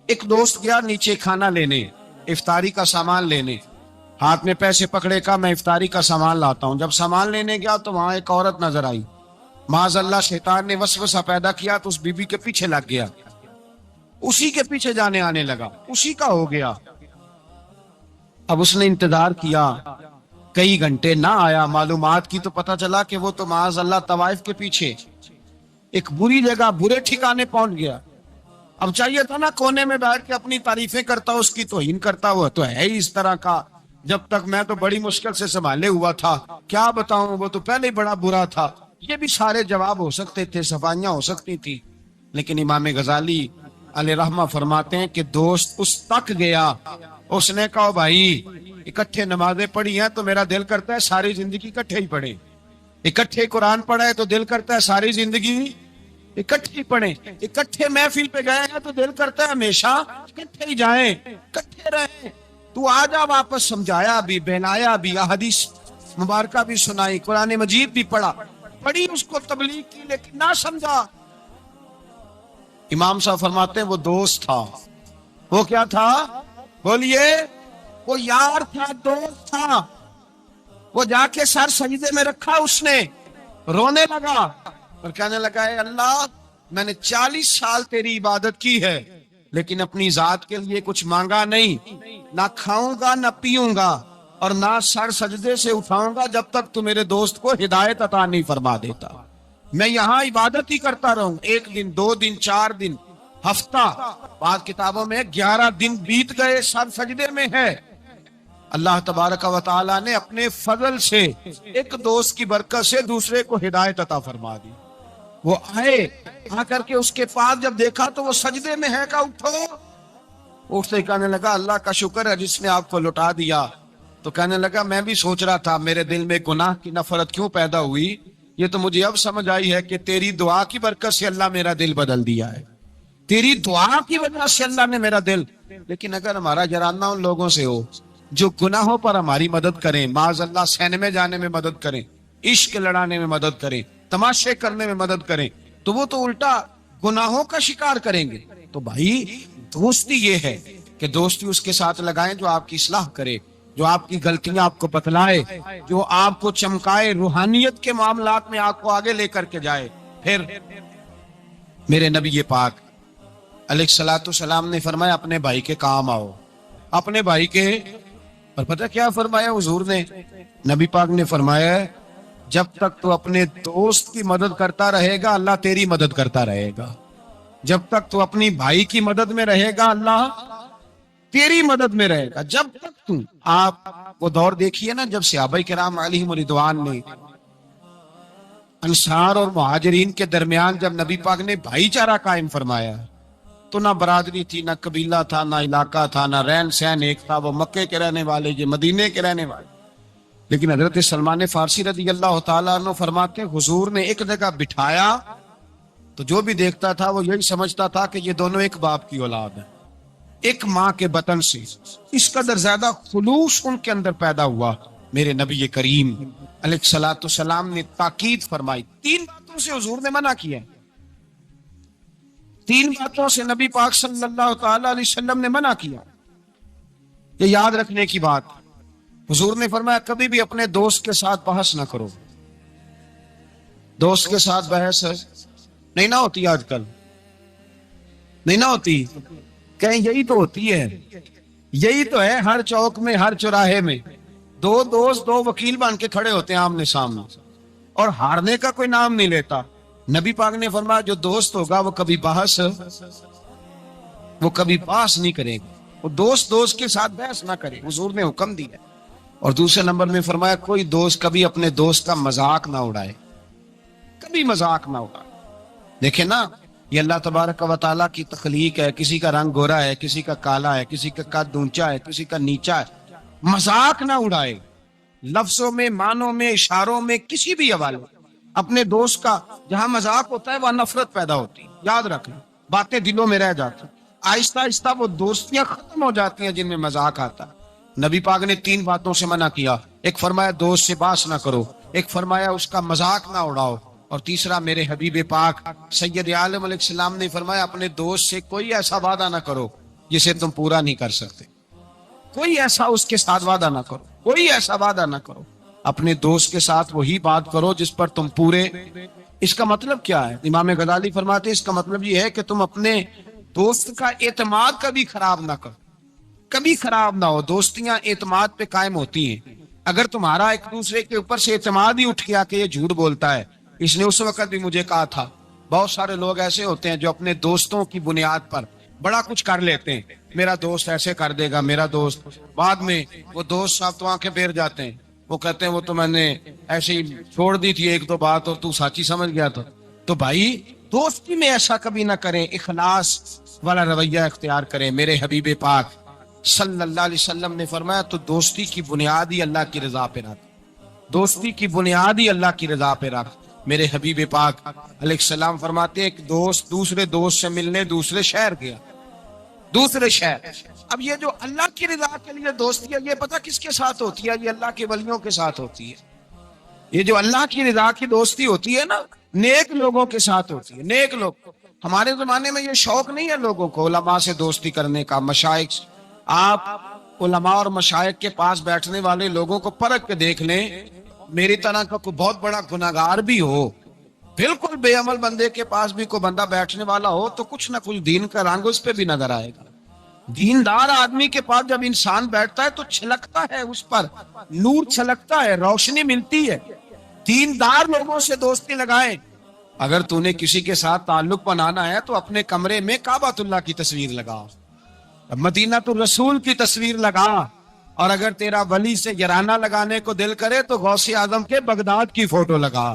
ایک دوست گیا نیچے کھانا لینے، افطاری کا سامان لینے، ہاتھ میں پیسے پکڑے کا میں افطاری کا سامان لاتا ہوں۔ جب سامان لینے گیا تو وہاں ایک عورت نظر آئی، معاذ اللہ شیطان نے وسوسہ پیدا کیا تو اس بی بی کے پیچھے لگ گیا، اسی کے پیچھے جانے آنے لگا، اسی کا ہو گیا۔ اب اس نے انتظار کیا، کئی گھنٹے نہ آیا، معلومات کی تو پتہ چلا کہ وہ تو معاذ اللہ طوائف کے پیچھے ایک بری جگہ، برے ٹھکانے پہنچ گیا۔ اب چاہیے تھا نا کونے میں بیٹھ کے اپنی تعریفیں کرتا، اس کی توہین کرتا، ہوا تو ہے ہی اس طرح کا، جب تک میں تو بڑی مشکل سے سنبھالے ہوا تھا، کیا بتاؤں وہ تو پہلے ہی بڑا برا تھا۔ یہ بھی سارے جواب ہو سکتے تھے، صفائیاں ہو سکتی تھی، لیکن امام غزالی علیہ رحمہ فرماتے ہیں کہ دوست اس تک گیا، اس نے کہا بھائی اکٹھے نمازیں پڑھی ہیں تو میرا دل کرتا ہے ساری زندگی اکٹھے ہی پڑھیں، اکٹھے قرآن پڑھا ہے تو دل کرتا ہے ساری زندگی اکٹھے پڑھیں، اکٹھے محفل پہ گئے ہیں تو دل کرتا ہے ہمیشہ اکٹھے ہی جائیں، اکٹھے رہیں۔ تو آجا واپس، سمجھایا بھی، بہلایا بھی، احادیث مبارکہ بھی سنائی، قرآن مجید بھی پڑھا، پڑھی اس کو تبلیغ کی، لیکن نہ سمجھا۔ امام صاحب فرماتے ہیں وہ دوست تھا، وہ کیا تھا؟ بولیے، وہ یار تھا، دوست تھا۔ وہ جا کے سر سجدے میں رکھا، اس نے رونے لگا اور کہنے لگا اے اللہ میں نے 40 سال تیری عبادت کی ہے لیکن اپنی ذات کے لیے کچھ مانگا نہیں، نہ کھاؤں گا نہ پیوں گا اور نہ سر سجدے سے اٹھاؤں گا جب تک تو میرے دوست کو ہدایت عطا نہیں فرما دیتا۔ میں یہاں عبادت ہی کرتا رہوں، 1 دن 2 دن 4 دن ہفتہ، بعض کتابوں میں 11 دن بیت گئے، سر سجدے میں ہے۔ اللہ تبارک و تعالی نے اپنے فضل سے ایک دوست کی برکت سے دوسرے کو ہدایت عطا فرما دی۔ وہ آئے، آ کر کے اس کے پاس جب دیکھا تو وہ سجدے میں ہے، کہا اٹھو۔ اٹھتے کہنے لگا اللہ کا شکر ہے جس نے آپ کو لٹا دیا۔ تو کہنے لگا میں بھی سوچ رہا تھا میرے دل میں گناہ کی نفرت کیوں پیدا ہوئی، یہ تو مجھے اب سمجھ آئی ہے کہ تیری دعا کی برکت سے اللہ میرا دل بدل دیا ہے، تیری دعا کی وجہ سے اللہ نے میرا دل۔ لیکن اگر ہمارا جرانہ ان لوگوں سے ہو جو گناہوں پر ہماری مدد کریں، معاذ اللہ سینمے جانے میں مدد کریں، عشق لڑانے میں مدد کریں، تماشے کرنے میں مدد کریں، تو وہ تو الٹا گناہوں کا شکار کریں گے۔ تو بھائی دوستی یہ ہے کہ دوستی اس کے ساتھ لگائیں جو آپ کی اصلاح کرے، جو آپ کی غلطیاں آپ کو بتلائے، جو آپ کو چمکائے، روحانیت کے معاملات میں آپ کو آگے لے کر کے جائے۔ پھر میرے نبی پاک علیہ الصلوۃ والسلام نے فرمایا اپنے بھائی کے کام آؤ، اپنے بھائی کے۔ اور پتہ کیا فرمایا حضور نے؟ نبی پاک نے فرمایا جب تک تو اپنے دوست کی مدد کرتا رہے گا اللہ تیری مدد کرتا رہے گا، جب تک تو اپنی بھائی کی مدد میں رہے گا اللہ تیری مدد میں رہے گا۔ جب تک تم، آپ وہ دور دیکھیے نا جب صحابہ کرام علیہم رضوان نے انصار اور مہاجرین کے درمیان جب نبی پاک نے بھائی چارہ قائم فرمایا تو نہ برادری تھی، نہ قبیلہ تھا، نہ علاقہ تھا، نہ رہن سہن ایک تھا، وہ مکے کے رہنے والے، یہ مدینے کے رہنے والے۔ لیکن حضرت سلمان فارسی رضی اللہ تعالیٰ عنہ فرماتے ہیں حضور نے ایک جگہ بٹھایا تو جو بھی دیکھتا تھا وہ یہی سمجھتا تھا کہ یہ دونوں ایک باپ کی اولاد ہیں، ایک ماں کے بطن سے۔ اس قدر زیادہ خلوص ان کے اندر پیدا ہوا۔ میرے نبی کریم علیہ الصلوۃ والسلام نے تاکید فرمائی، 3 باتوں سے حضور نے منع کیا، 3 باتوں سے نبی پاک صلی اللہ تعالی علیہ وسلم نے منع کیا۔ یہ یاد رکھنے کی بات، حضور نے فرمایا کبھی بھی اپنے دوست کے ساتھ بحث نہ کرو۔ دوست کے ساتھ بحث نہیں نہ ہوتی، آج کل نہیں نہ ہوتی، کہیں یہی تو ہوتی ہے، یہی تو ہے، ہر چوک میں، ہر چوراہے میں 2 دوست 2 وکیل بن کے کھڑے ہوتے ہیں آمنے سامنے، اور ہارنے کا کوئی نام نہیں لیتا۔ نبی پاک نے فرمایا جو دوست ہوگا وہ کبھی بحث نہیں کرے گا، وہ دوست کے ساتھ بحث نہ کرے، حضور نے حکم دیا۔ اور دوسرے نمبر میں فرمایا کوئی دوست کبھی اپنے دوست کا مذاق نہ اڑائے، کبھی مذاق نہ اڑائے۔ دیکھیں نا، یہ اللہ تبارک و تعالیٰ کی تخلیق ہے، کسی کا رنگ گورا ہے، کسی کا کالا ہے، کسی کا قد اونچا ہے، کسی کا نیچا ہے، مذاق نہ اڑائے، لفظوں میں، معنوں میں، اشاروں میں، کسی بھی حوالے اپنے دوست کا جہاں مذاق ہوتا ہے وہاں نفرت پیدا ہوتی ہے، یاد رکھنا، باتیں دلوں میں رہ جاتی ہیں، آہستہ آہستہ وہ دوستیاں ختم ہو جاتی ہیں جن میں مذاق آتا ہے۔ نبی پاک نے 3 باتوں سے منع کیا، ایک فرمایا دوست سے باس نہ کرو، ایک فرمایا اس کا مذاق نہ اڑاؤ، اور تیسرا میرے حبیب پاک سید عالم علیہ السلام نے فرمایا اپنے دوست سے کوئی ایسا وعدہ نہ کرو جسے تم پورا نہیں کر سکتے، کوئی ایسا اس کے ساتھ وعدہ نہ کرو، کوئی ایسا وعدہ نہ کرو، اپنے دوست کے ساتھ وہی بات کرو جس پر تم پورے۔ اس کا مطلب کیا ہے؟ امام غزالی فرماتے ہیں اس کا مطلب یہ ہے کہ تم اپنے دوست کا اعتماد کبھی خراب نہ کرو، کبھی خراب نہ ہو۔ دوستیاں اعتماد پہ قائم ہوتی ہیں۔ اگر تمہارا ایک دوسرے کے اوپر سے اعتماد ہی اٹھ گیا کہ یہ جھوٹ بولتا ہے، اس نے اس وقت بھی مجھے کہا تھا، بہت سارے لوگ ایسے ہوتے ہیں جو اپنے دوستوں کی بنیاد پر بڑا کچھ کر لیتے ہیں، میرا دوست ایسے کر دے گا، میرا دوست، بعد میں وہ دوست صاحب تو آنکھیں پھیر جاتے ہیں، وہ کہتے ہیں وہ تو میں نے ایسے ہی چھوڑ دی تھی 1-2 بات اور تو سچی سمجھ گیا تھا۔ تو بھائی دوستی میں ایسا کبھی نہ کریں، اخلاص والا رویہ اختیار کریں۔ میرے حبیب پاک صلی اللہ علیہ وسلم نے فرمایا تو دوستی کی بنیاد ہی اللہ کی رضا پہ رکھ، دوستی کی بنیاد ہی اللہ کی رضا پہ رکھ۔ میرے حبیب پاک علیہ السلام فرماتے ہیں ایک دوست دوسرے دوست سے ملنے دوسرے شہر گیا، دوسرے شہر۔ اب یہ جو اللہ کی رضا کے لیے دوستی ہے، یہ پتہ کس کے ساتھ ہوتی ہے؟ یہ اللہ کے ولیوں کے ساتھ ہوتی ہے۔ یہ جو اللہ کی رضا کی دوستی ہوتی ہے نا، نیک لوگوں کے ساتھ ہوتی ہے، نیک لوگ۔ ہمارے زمانے میں یہ شوق نہیں ہے لوگوں کو علماء سے دوستی کرنے کا، مشائخ سے۔ آپ علماء اور مشائخ کے پاس بیٹھنے والے لوگوں کو پرکھ کے دیکھ لیں، میری طرح کا کوئی بہت بڑا گناہگار بھی ہو، بالکل بے عمل بندے کے پاس بھی کوئی بندہ بیٹھنے والا ہو تو کچھ نہ کچھ دین کا رنگ اس پہ بھی نظر آئے گا۔ دیندار آدمی کے پاس جب انسان بیٹھتا ہے تو چھلکتا ہے، اس پر نور چھلکتا ہے، روشنی ملتی ہے۔ دیندار لوگوں سے دوستی لگائیں۔ اگر تو نے کسی کے ساتھ تعلق بنانا ہے تو اپنے کمرے میں کعبۃ اللہ کی تصویر لگا، مدینہ الرسول کی تصویر لگا، اور اگر تیرا ولی سے یارانہ لگانے کو دل کرے تو غوث اعظم کے بغداد کی فوٹو لگا،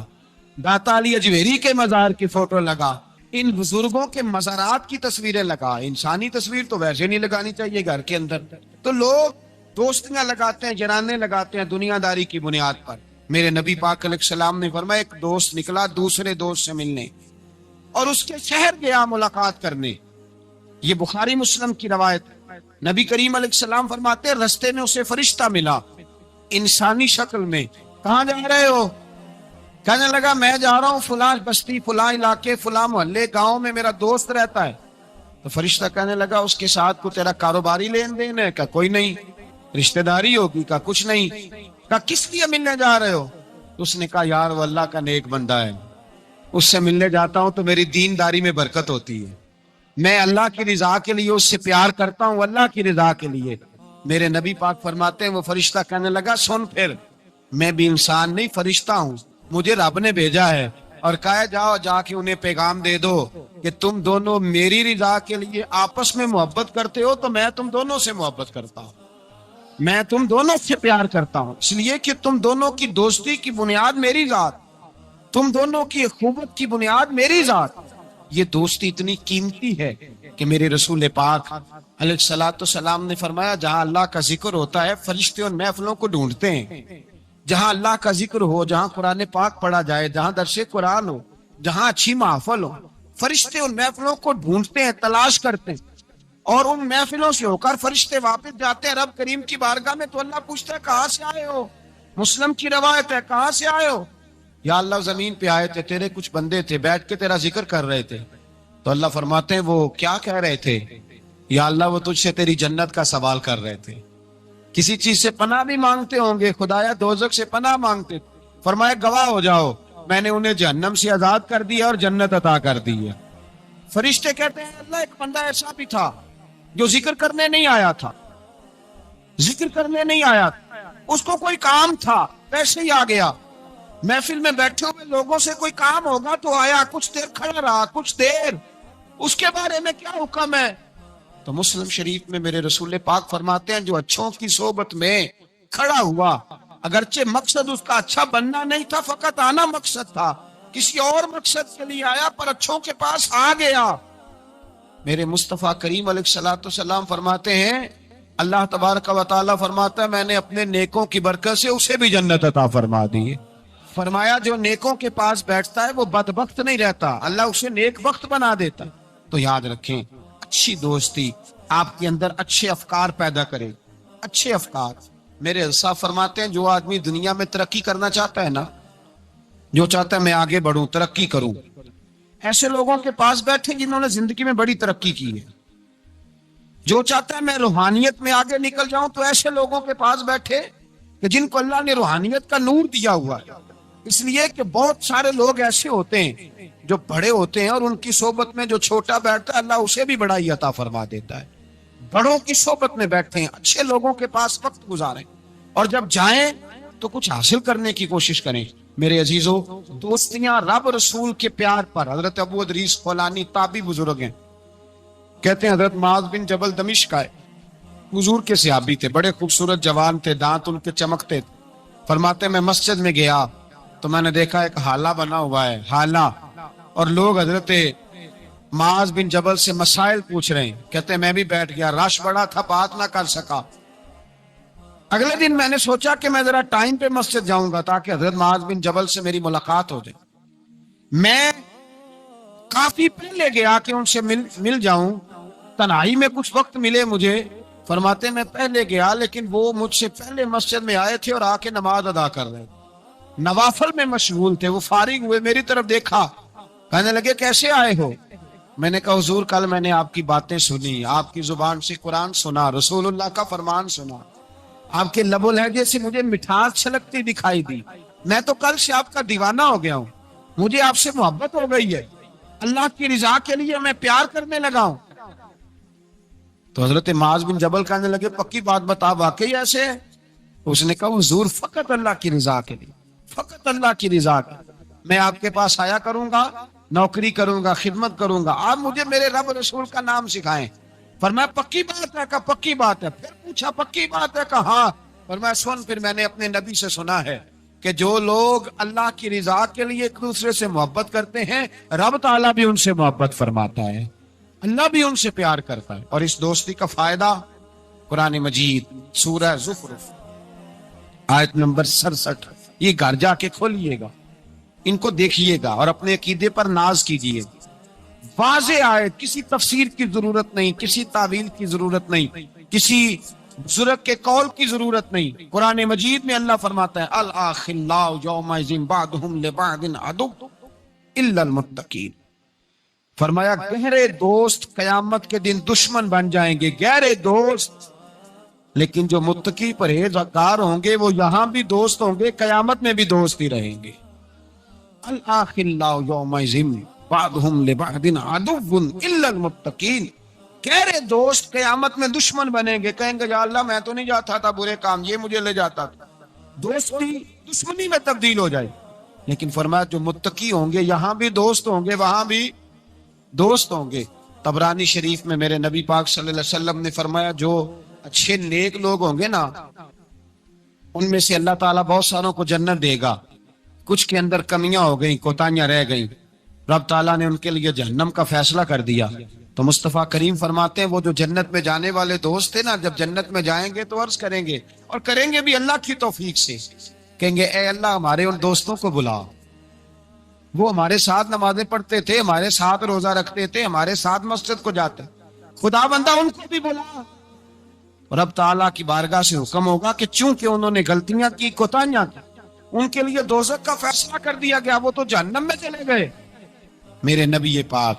داتا علی اجویری کے مزار کی فوٹو لگا، ان بزرگوں کے مزارات کی تصویریں لگا۔ انسانی تصویر تو ویسے نہیں لگانی چاہیے گھر کے اندر۔ تو لوگ دوستیاں لگاتے ہیں، یارانے لگاتے ہیں دنیا داری کی بنیاد پر۔ میرے نبی پاک علیہ السلام نے فرمایا ایک دوست نکلا دوسرے دوست سے ملنے اور اس کے شہر گیا ملاقات کرنے۔ یہ بخاری مسلم کی روایت۔ نبی کریم علیہ السلام فرماتے ہیں رستے میں اسے فرشتہ ملا انسانی شکل میں۔ کہاں جا رہے ہو؟ کہنے لگا میں جا رہا ہوں فلاں بستی، فلاں علاقے، فلاں محلے، گاؤں میں میرا دوست رہتا ہے۔ تو فرشتہ کہنے لگا اس کے ساتھ کو تیرا کاروباری لین دین ہے؟ کہا کوئی نہیں۔ رشتہ داری ہوگی؟ کہا کچھ نہیں۔ کہا کس لیے ملنے جا رہے ہو؟ تو اس نے کہا یار وہ اللہ کا نیک بندہ ہے، اس سے ملنے جاتا ہوں تو میری دینداری میں برکت ہوتی ہے، میں اللہ کی رضا کے لیے اس سے پیار کرتا ہوں، اللہ کی رضا کے لیے۔ میرے نبی پاک فرماتے ہیں وہ فرشتہ کہنے لگا سن پھر میں بھی انسان نہیں فرشتہ ہوں، مجھے رب نے بھیجا ہے اور کہا جاؤ جا کے انہیں پیغام دے دو کہ تم دونوں میری رضا کے لیے آپس میں محبت کرتے ہو تو میں تم دونوں سے محبت کرتا ہوں، میں تم دونوں سے پیار کرتا ہوں، اس لیے کہ تم دونوں کی دوستی کی بنیاد میری ذات، تم دونوں کی اخوت کی بنیاد میری ذات۔ یہ دوستی اتنی قیمتی ہے کہ میرے رسول پاک علیہ الصلوۃ والسلام نے فرمایا جہاں اللہ کا ذکر ہوتا ہے فرشتے ان محفلوں کو ڈھونڈتے ہیں، جہاں اللہ کا ذکر ہو، جہاں قرآن پاک پڑھا جائے، جہاں درس قرآن ہو، جہاں اچھی محفل ہو، فرشتے ان محفلوں کو ڈھونڈتے ہیں، تلاش کرتے ہیں، اور ان محفلوں سے ہو کر فرشتے واپس جاتے ہیں رب کریم کی بارگاہ میں تو اللہ پوچھتا ہے کہاں سے آئے ہو؟ مسلم کی روایت ہے کہاں سے آئے ہو؟ یا اللہ زمین پہ آئے تھے، تیرے کچھ بندے تھے بیٹھ کے تیرا ذکر کر رہے تھے۔ تو اللہ فرماتے ہیں وہ کیا کہہ رہے تھے؟ یا اللہ وہ تجھ سے تیری جنت کا سوال کر رہے تھے، کسی چیز سے پناہ بھی مانگتے ہوں گے، خدایا دوزخ سے پناہ مانگتے تھے، فرمایا گواہ ہو جاؤ میں نے انہیں جہنم سے آزاد کر دیا اور جنت عطا کر دی ہے۔ فرشتے کہتے ہیں اللہ ایک بندہ ایسا بھی تھا جو ذکر کرنے نہیں آیا تھا، ذکر کرنے نہیں آیا تھا، اس کو کوئی کام تھا ویسے ہی آ گیا، محفل میں بیٹھے ہوئے لوگوں سے کوئی کام ہوگا تو آیا، کچھ دیر کھڑا رہا، کچھ دیر، اس کے بارے میں کیا حکم ہے؟ تو مسلم شریف میں میرے رسول پاک فرماتے ہیں جو اچھوں کی صحبت میں کھڑا ہوا، اگرچہ مقصد اس کا اچھا بننا نہیں تھا، فقط آنا مقصد تھا، کسی اور مقصد کے لیے آیا پر اچھوں کے پاس آ گیا۔ میرے مصطفیٰ کریم علیہ الصلوۃ والسلام فرماتے ہیں، اللہ تبارک و تعالیٰ فرماتا ہے میں نے اپنے نیکوں کی برکت سے اسے بھی جنت عطا فرما دی ہے۔ فرمایا جو نیکوں کے پاس بیٹھتا ہے وہ بدبخت نہیں رہتا، اللہ اسے نیک بخت بنا دیتا ہے۔ تو یاد رکھیں، اچھی دوستی آپ کے اندر اچھے افکار پیدا کرے، اچھے افکار۔ میرے صاحب فرماتے ہیں جو آدمی دنیا میں ترقی کرنا چاہتا ہے نا، جو چاہتا ہے میں آگے بڑھوں، ترقی کروں، ایسے لوگوں کے پاس بیٹھیں جنہوں نے زندگی میں بڑی ترقی کی ہے۔ جو چاہتا ہے میں روحانیت میں آگے نکل جاؤں تو ایسے لوگوں کے پاس بیٹھے کہ جن کو اللہ نے روحانیت کا نور دیا ہوا ہے۔ اس لیے کہ بہت سارے لوگ ایسے ہوتے ہیں جو بڑے ہوتے ہیں اور ان کی صحبت میں جو چھوٹا بیٹھتا ہے اللہ اسے بھی بڑائی عطا فرما دیتا ہے۔ بڑوں کی صحبت میں بیٹھیں، اچھے لوگوں کے پاس وقت گزاریں، اور جب جائیں تو کچھ حاصل کرنے کی کوشش کریں۔ میرے عزیزو، دوستیاں رب رسول کے پیار پر۔ حضرت ابو ادریس خولانی تابعی بزرگ ہیں، کہتے ہیں حضرت معاذ بن جبل دمشق آئے، حضور کے صحابی تھے، بڑے خوبصورت جوان تھے، دانت ان کے چمکتے تھے۔ فرماتے میں مسجد میں گیا تو میں نے دیکھا ایک حالہ بنا ہوا ہے، حالہ، اور لوگ حضرت معاذ بن جبل سے مسائل پوچھ رہے ہیں۔ کہتے ہیں میں بھی بیٹھ گیا، رش بڑا تھا، بات نہ کر سکا۔ اگلے دن میں نے سوچا کہ میں ذرا ٹائم پہ مسجد جاؤں گا تاکہ حضرت معاذ بن جبل سے میری ملاقات ہو جائے۔ میں کافی پہلے گیا کہ ان سے مل جاؤں، تنہائی میں کچھ وقت ملے مجھے۔ فرماتے میں پہلے گیا لیکن وہ مجھ سے پہلے مسجد میں آئے تھے اور آ کے نماز ادا کر رہے تھے، نوافل میں مشغول تھے۔ وہ فارغ ہوئے، میری طرف دیکھا، کہنے لگے کیسے آئے ہو؟ میں نے کہا حضور کل میں نے آپ کی باتیں سنی، آپ کی زبان سے قرآن سنا، رسول اللہ کا فرمان سنا، آپ کے لب و لہجے سے مجھے مٹھاس چھلکتی دکھائی دی، میں تو کل سے آپ کا دیوانہ ہو گیا ہوں، مجھے آپ سے محبت ہو گئی ہے، اللہ کی رضا کے لیے میں پیار کرنے لگا ہوں۔ تو حضرت معاذ بن جبل کہنے لگے پکی بات بتا، واقعی ایسے ہے؟ اس نے کہا حضور فقط اللہ کی رضا کے لیے، فقط اللہ کی رضا کے لیے میں آپ کے پاس آیا کروں گا، نوکری کروں گا، خدمت کروں گا، آپ مجھے میرے رب رسول کا نام سکھائیں۔ فرمایا پکی بات ہے؟ کہا پکی بات ہے۔ پھر پوچھا پکی بات ہے؟ کہا ہاں۔ فرمایا سن، پھر میں نے اپنے نبی سے سنا ہے کہ جو لوگ اللہ کی رضا کے لیے ایک دوسرے سے محبت کرتے ہیں رب تعالیٰ بھی ان سے محبت فرماتا ہے، اللہ بھی ان سے پیار کرتا ہے۔ اور اس دوستی کا فائدہ قرآن مجید سورہ زخرف آیت نمبر 67، یہ گھر جا کے کھولیے گا، ان کو دیکھیے گا اور اپنے عقیدے پر ناز کیجیے گا۔ واضح آیت، کسی تفسیر کی ضرورت نہیں، کسی تعویل کی ضرورت نہیں، کسی بزرگ کے قول کی ضرورت نہیں۔ قرآن مجید میں اللہ فرماتا ہے الاخلاء یومئذ بعضهم لبعض عدو الا المتقین۔ فرمایا گہرے دوست قیامت کے دن دشمن بن جائیں گے، گہرے دوست، لیکن جو متقی پرہیزگار ہوں گے وہ یہاں بھی دوست ہوں گے، قیامت میں بھی دوست ہی رہیں گے۔ الاخلاء یومئذ بعضهم لبعض عدو الا المتقین، گہرے دوست قیامت میں دشمن بنیں گے، کہیں گے یا اللہ میں تو نہیں جاتا تھا برے کام، یہ مجھے لے جاتا تھا، دوستی دشمنی میں تبدیل ہو جائے۔ لیکن فرمایا جو متقی ہوں گے یہاں بھی دوست ہوں گے، وہاں بھی دوست ہوں گے۔ طبرانی شریف میں میرے نبی پاک صلی اللہ علیہ وسلم نے فرمایا جو اچھے نیک لوگ ہوں گے نا، ان میں سے اللہ تعالیٰ بہت ساروں کو جنت دے گا، کچھ کے اندر کمیاں ہو گئیں، کوتاہیاں رہ گئیں، رب تعالیٰ نے ان کے لیے جہنم کا فیصلہ کر دیا۔ تو مصطفیٰ کریم فرماتے ہیں وہ جو جنت میں جانے والے دوست تھے نا، جب جنت میں جائیں گے تو عرض کریں گے، اور کریں گے بھی اللہ کی توفیق سے، کہیں گے اے اللہ ہمارے ان دوستوں کو بلا، وہ ہمارے ساتھ نمازیں پڑھتے تھے، ہمارے ساتھ روزہ رکھتے تھے، ہمارے ساتھ مسجد کو جاتے، خدا بندہ ان کو بھی بلا۔ اور اب تعالیٰ کی بارگاہ سے حکم ہوگا کہ چونکہ انہوں نے غلطیاں کی، کوتاہیاں کی، ان کے لیے دوزخ کا فیصلہ کر دیا گیا، وہ تو جہنم میں چلے گئے۔ میرے نبی پاک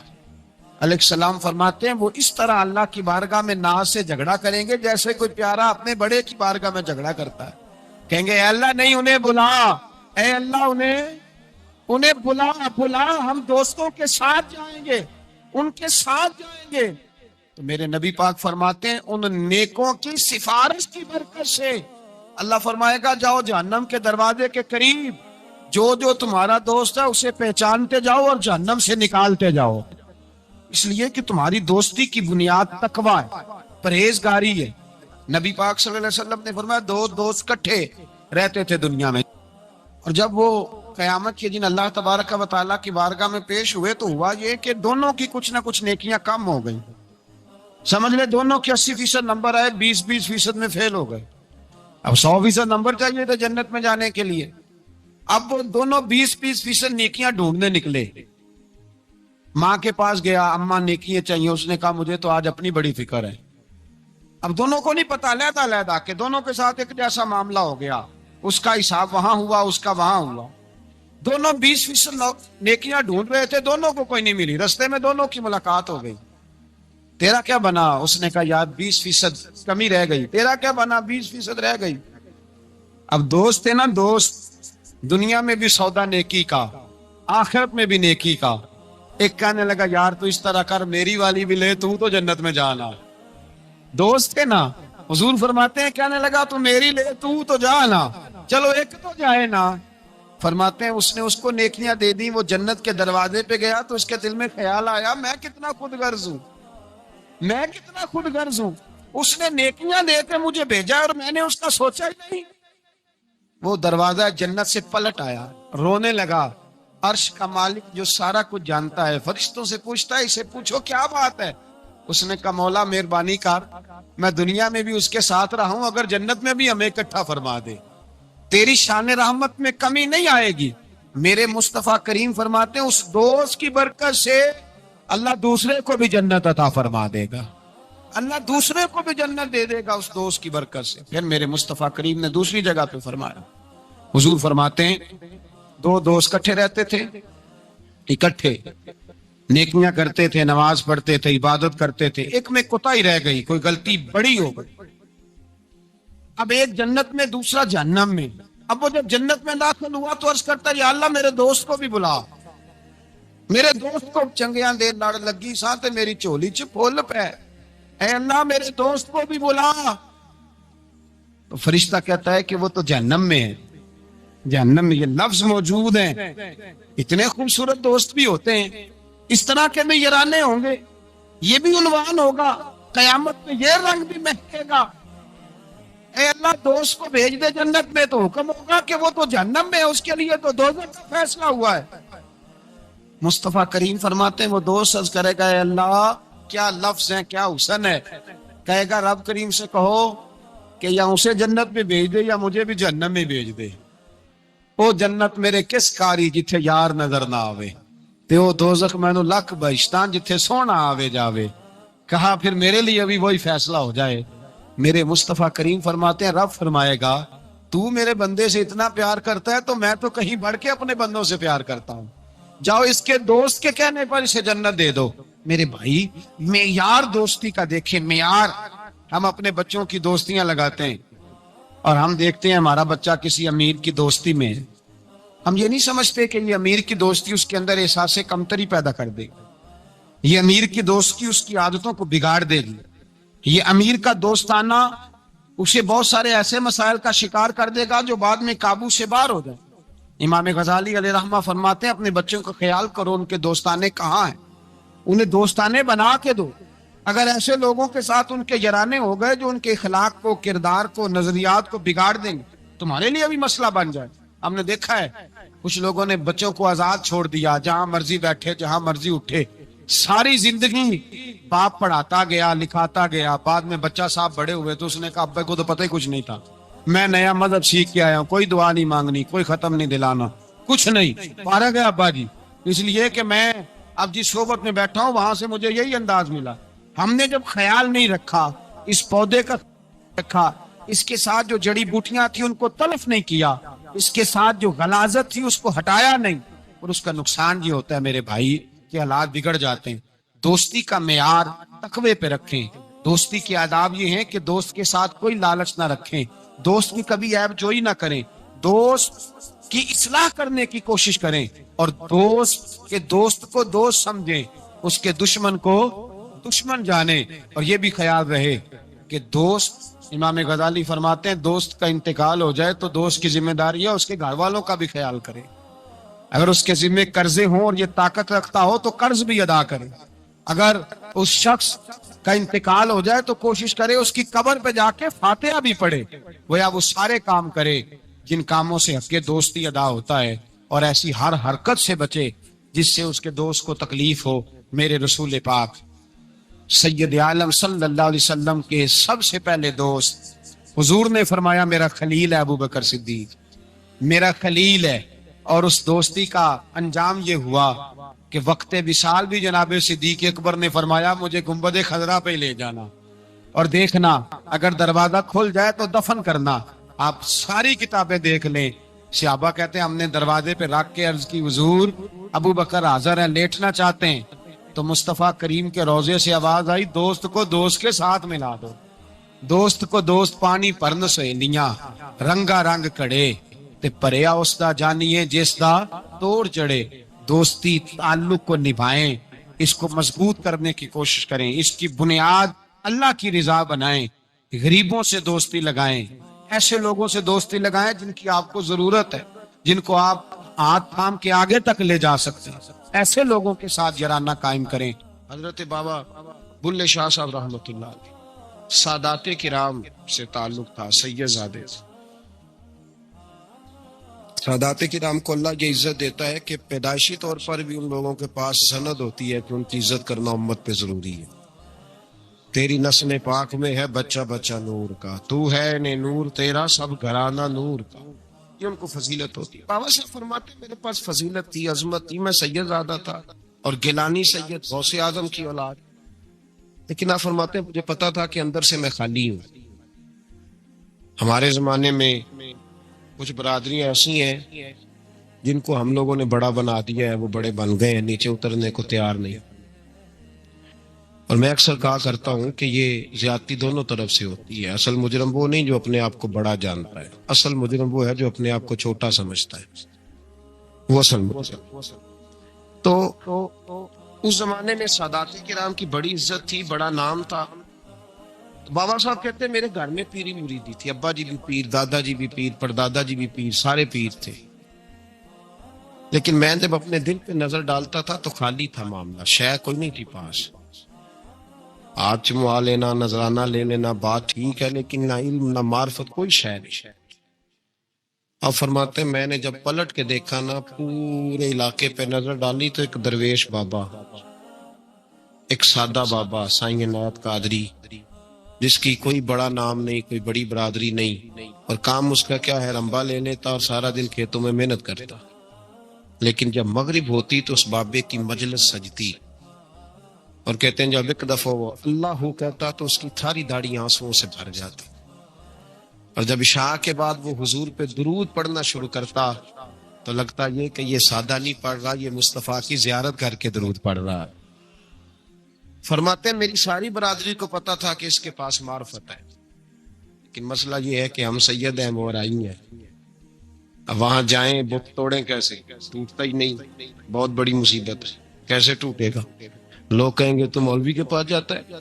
علیہ السلام فرماتے ہیں وہ اس طرح اللہ کی بارگاہ میں ناز سے جھگڑا کریں گے جیسے کوئی پیارا اپنے بڑے کی بارگاہ میں جھگڑا کرتا ہے۔ کہیں گے اے اللہ نہیں انہیں بلا، اے اللہ انہیں بلا، ہم دوستوں کے ساتھ جائیں گے، ان کے ساتھ جائیں گے۔ تو میرے نبی پاک فرماتے ہیں ان نیکوں کی سفارش کی برکت سے اللہ فرمائے گا جاؤ جہنم کے دروازے کے قریب، جو تمہارا دوست ہے اسے پہچانتے جاؤ اور جہنم سے نکالتے جاؤ، اس لیے کہ تمہاری دوستی کی بنیاد تقوی ہے، پرہیزگاری ہے، نبی پاک صلی اللہ علیہ وسلم نے فرمایا دو دوست کٹھے رہتے تھے دنیا میں، اور جب وہ قیامت کے دن اللہ تبارک و تعالیٰ کی بارگاہ میں پیش ہوئے تو ہوا یہ کہ دونوں کی کچھ نہ کچھ نیکیاں کم ہو گئی. سمجھ لے دونوں کے 80% نمبر آئے، 20% میں فیل ہو گئے. اب 100% نمبر چاہیے تھے جنت میں جانے کے لیے. اب وہ دونوں 20% نیکیاں ڈھونڈنے نکلے. ماں کے پاس گیا، اماں نیکیاں چاہیے. اس نے کہا مجھے تو آج اپنی بڑی فکر ہے. اب دونوں کو نہیں پتا، علیحدہ کہ دونوں کے ساتھ ایک جیسا معاملہ ہو گیا. اس کا حساب وہاں ہوا، اس کا وہاں ہوا. دونوں 20% نیکیاں ڈھونڈ رہے تھے، دونوں کو کوئی نہیں ملی. رستے میں دونوں کی ملاقات ہو گئی. تیرا کیا بنا؟ اس نے کہا یار 20% کمی رہ گئی. تیرا کیا بنا؟ 20% رہ گئی. اب دوست ہے نا، دوست دنیا میں بھی سودا نیکی کا، آخرت میں بھی نیکی کا. ایک کہنے لگا یار تو اس طرح کر، میری والی بھی لے، تو جنت میں جانا. دوست ہے نا، حضور فرماتے ہیں کہنے لگا تو میری لے، تو جانا، چلو ایک تو جائے نا. فرماتے ہیں اس نے اس کو نیکیاں دے دی. وہ جنت کے دروازے پہ گیا تو اس کے دل میں خیال آیا میں کتنا خود غرض ہوں، میں کتنا خود غرض ہوں. اس نے نیکیاں دے کے مجھے بھیجا اور میں نے اس کا سوچا ہی نہیں. وہ دروازہ جنت سے پلٹ آیا، رونے لگا. عرش کا مالک جو سارا کچھ جانتا ہے فرشتوں سے پوچھتا ہے اسے پوچھو کیا بات ہے. اس نے کہا مولا مہربانی کر، میں دنیا میں بھی اس کے ساتھ رہا ہوں، اگر جنت میں بھی ہمیں اکٹھا فرما دے، تیری شان رحمت میں کمی نہیں آئے گی. میرے مصطفیٰ کریم فرماتے ہیں اس دوست کی برکت سے اللہ دوسرے کو بھی جنت عطا فرما دے گا. اللہ دوسرے کو بھی جنت دے دے گا اس دوست کی برکت سے. پھر میرے مصطفیٰ کریم نے دوسری جگہ پہ فرمایا، حضور فرماتے ہیں دو دوست کٹھے رہتے تھے، اکٹھے نیکیاں کرتے تھے، نماز پڑھتے تھے، عبادت کرتے تھے. ایک میں کوتاہی رہ گئی، کوئی غلطی بڑی ہو گئی. اب ایک جنت میں، دوسرا جہنم میں. اب وہ جب جنت میں داخل ہوا تو عرض کرتا یا اللہ میرے دوست کو بھی بلا، میرے دوست کو چنگیاں دے لڑ لگی ساتھ میری چولی چ پھول پہ، اے اللہ میرے دوست کو بھی بلا. تو فرشتہ کہتا ہے کہ وہ تو جہنم میں ہے. جہنم میں یہ لفظ موجود ہیں. اتنے خوبصورت دوست بھی ہوتے ہیں، اس طرح کے بھی یرانے ہوں گے. یہ بھی عنوان ہوگا قیامت میں، یہ رنگ بھی مہکے گا. اے اللہ دوست کو بھیج دے جنت میں، تو حکم ہوگا کہ وہ تو جہنم میں ہے، اس کے لیے تو دوزخ کا فیصلہ ہوا ہے. مصطفیٰ کریم فرماتے ہیں وہ دوست عرض کرے گا اے اللہ کیا لفظ ہیں، کیا حسن ہے. کہے گا رب کریم سے کہو کہ یا اسے جنت میں بھیج دے یا مجھے بھی جہنم میں بھیج دے. او جنت میرے کس کاری جتھے یار نظر نہ آوے، تے او دوزخ مینو لکھ بہشتاں جتھے سونا آوے جاوے. کہا پھر میرے لیے بھی وہی فیصلہ ہو جائے. میرے مصطفیٰ کریم فرماتے ہیں رب فرمائے گا تو میرے بندے سے اتنا پیار کرتا ہے تو میں تو کہیں بڑھ کے اپنے بندوں سے پیار کرتا ہوں. جاؤ اس کے دوست کے کہنے پر اسے جنت دے دو. میرے بھائی معیار دوستی کا دیکھیں، معیار. ہم اپنے بچوں کی دوستیاں لگاتے ہیں اور ہم دیکھتے ہیں ہمارا بچہ کسی امیر کی دوستی میں ہے. ہم یہ نہیں سمجھتے کہ یہ امیر کی دوستی اس کے اندر احساس کمتری پیدا کر دے گی. یہ امیر کی دوستی اس کی عادتوں کو بگاڑ دے گی. یہ امیر کا دوستانہ اسے بہت سارے ایسے مسائل کا شکار کر دے گا جو بعد میں قابو سے باہر ہو جائے. امام غزالی علیہ رحمہ فرماتے ہیں اپنے بچوں کا خیال کرو ان کے دوستانے کہاں ہیں، انہیں دوستانے بنا کے دو. اگر ایسے لوگوں کے ساتھ ان کے یارانے ہو گئے جو ان کے اخلاق کو، کردار کو، نظریات کو بگاڑ دیں گے، تمہارے لیے بھی مسئلہ بن جائے. ہم نے دیکھا ہے کچھ لوگوں نے بچوں کو آزاد چھوڑ دیا، جہاں مرضی بیٹھے، جہاں مرضی اٹھے. ساری زندگی باپ پڑھاتا گیا، لکھاتا گیا. بعد میں بچہ صاحب بڑے ہوئے تو اس نے کہا ابے کو تو پتہ ہی کچھ نہیں تھا، میں نیا مذہب سیکھ کے آیا ہوں، کوئی دعا نہیں مانگنی، کوئی ختم نہیں دلانا، کچھ نہیں. فارغ ہے ابا جی، اس لیے کہ میں اب جس صحبت میں بیٹھا ہوں وہاں سے مجھے یہی انداز ملا. ہم نے جب خیال نہیں رکھا، اس پودے کا رکھا، اس کے ساتھ جو جڑی بوٹیاں تھیں ان کو تلف نہیں کیا، اس کے ساتھ جو غلاظت تھی اس کو ہٹایا نہیں، اور اس کا نقصان یہ ہوتا ہے میرے بھائی کہ حالات بگڑ جاتے ہیں. دوستی کا معیار تقوی پہ رکھیں. دوستی کے آداب یہ ہیں کہ دوست کے ساتھ کوئی لالچ نہ رکھیں، دوست کی کبھی عیب جوئی نہ کریں، دوست کی اصلاح کرنے کی کوشش کریں، اور دوست کے دوست کو دوست سمجھیں، اس کے دشمن کو دشمن جانیں. اور یہ بھی خیال رہے کہ دوست، امام غزالی فرماتے ہیں دوست کا انتقال ہو جائے تو دوست کی ذمہ داری ہے اس کے گھر والوں کا بھی خیال کرے. اگر اس کے ذمہ قرضے ہوں اور یہ طاقت رکھتا ہو تو قرض بھی ادا کرے. اگر اس شخص کا انتقال ہو جائے تو کوشش کرے اس کی قبر پہ جا کے فاتحہ بھی پڑھے، گویا وہ سارے کام کرے جن کاموں سے حق دوستی ادا ہوتا ہے، اور ایسی ہر حرکت سے بچے جس سے اس کے دوست کو تکلیف ہو۔ میرے رسول پاک سید عالم صلی اللہ علیہ وسلم کے سب سے پہلے دوست، حضور نے فرمایا میرا خلیل ہے ابو بکر صدیق، میرا خلیل ہے۔ اور اس دوستی کا انجام یہ ہوا کہ وقت وصال بھی جناب صدیق اکبر نے فرمایا مجھے گنبد خضرا پہ لے جانا اور دیکھنا اگر دروازہ کھل جائے تو دفن کرنا۔ آپ ساری کتابیں دیکھ لیں، صحابہ کہتے ہیں ہم نے دروازے پہ رکھ کے عرض کی حضور ابو بکر حاضر ہے، لیٹنا چاہتے ہیں، تو مصطفیٰ کریم کے روضے سے آواز آئی دوست کو دوست کے ساتھ ملا دو، دوست کو دوست پانی پرن سہیلیاں رنگا رنگ کڑے تے پریا اس دا جانیے جس دا توڑ چڑھے۔ دوستی تعلق کو نبھائیں، اس کو مضبوط کرنے کی کوشش کریں، اس کی بنیاد اللہ کی رضا بنائیں، غریبوں سے دوستی لگائیں، ایسے لوگوں سے دوستی لگائیں جن کی آپ کو ضرورت ہے، جن کو آپ ہاتھ تھام کے آگے تک لے جا سکتے ہیں، ایسے لوگوں کے ساتھ یارانہ قائم کریں۔ حضرت بابا بلے شاہ صاحب رحمۃ اللہ علیہ سادات کرام سے تعلق تھا، سید زادے سے۔ سادات کرام کو اللہ یہ عزت دیتا ہے کہ پیدائشی طور پر بھی ان لوگوں کے پاس سند ہوتی ہے کہ ان کی عزت کرنا امت پہ ضروری ہے۔ تیری نسل پاک میں ہے بچہ بچہ نور کا، تو ہے نے نور تیرا سب گھرانہ نور کا، یہ ان کو فضیلت ہوتی ہے۔ بابا صاحب فرماتے ہیں میرے پاس فضیلت تھی، عظمت تھی، میں سید زادہ تھا اور گیلانی سید غوث اعظم کی اولاد، لیکن آپ فرماتے ہیں مجھے پتا تھا کہ اندر سے میں خالی ہوں۔ ہمارے زمانے میں کچھ برادریاں ایسی ہیں جن کو ہم لوگوں نے بڑا بنا دیا ہے، وہ بڑے بن گئے ہیں، نیچے اترنے کو تیار نہیں۔ اور میں اکثر کہا کرتا ہوں کہ یہ زیادتی دونوں طرف سے ہوتی ہے۔ اصل مجرم وہ نہیں جو اپنے آپ کو بڑا جانتا ہے، اصل مجرم وہ ہے جو اپنے آپ کو چھوٹا سمجھتا ہے، وہ اصل مجرم۔ تو اس زمانے میں سادات کرام کی بڑی عزت تھی، بڑا نام تھا۔ بابا صاحب کہتے ہیں میرے گھر میں پیری مریدی تھی، ابا جی بھی پیر، دادا جی بھی پیر، پردادا جی بھی پیر، سارے پیر تھے، لیکن میں جب اپنے دل پہ نظر ڈالتا تھا تو خالی تھا معاملہ، شے کوئی نہیں تھی پاس۔ ہاتھ چموا لینا، نذرانہ لے لینا بات ٹھیک ہے، لیکن نہ علم نہ معرفت، کوئی شے نہیں۔ اب فرماتے ہیں میں نے جب پلٹ کے دیکھا نا، پورے علاقے پہ نظر ڈالی تو ایک درویش بابا، ایک سادہ بابا سائیں عنایت قادری، جس کی کوئی بڑا نام نہیں، کوئی بڑی برادری نہیں، اور کام اس کا کیا ہے، رمبا لے لیتا اور سارا دن کھیتوں میں محنت کرتا، لیکن جب مغرب ہوتی تو اس بابے کی مجلس سجتی، اور کہتے ہیں جب ایک دفعہ وہ اللہ ہو کہتا تو اس کی ساری داڑھی آنسوؤں سے بھر جاتی، اور جب عشاء کے بعد وہ حضور پہ درود پڑھنا شروع کرتا تو لگتا یہ کہ یہ سادہ نہیں پڑھ رہا، یہ مصطفیٰ کی زیارت کر کے درود پڑھ رہا ہے۔ فرماتے ہیں میری ساری برادری کو پتا تھا کہ اس کے پاس معرفت ہے، لیکن مسئلہ یہ ہے کہ ہم سید ہیں، مورائی ہیں، اب وہاں جائیں بت توڑیں کیسے، ٹوٹتا ہی نہیں، بہت بڑی مصیبت ہے، کیسے ٹوٹے گا؟ لوگ کہیں گے تو مولوی کے پاس جاتا ہے،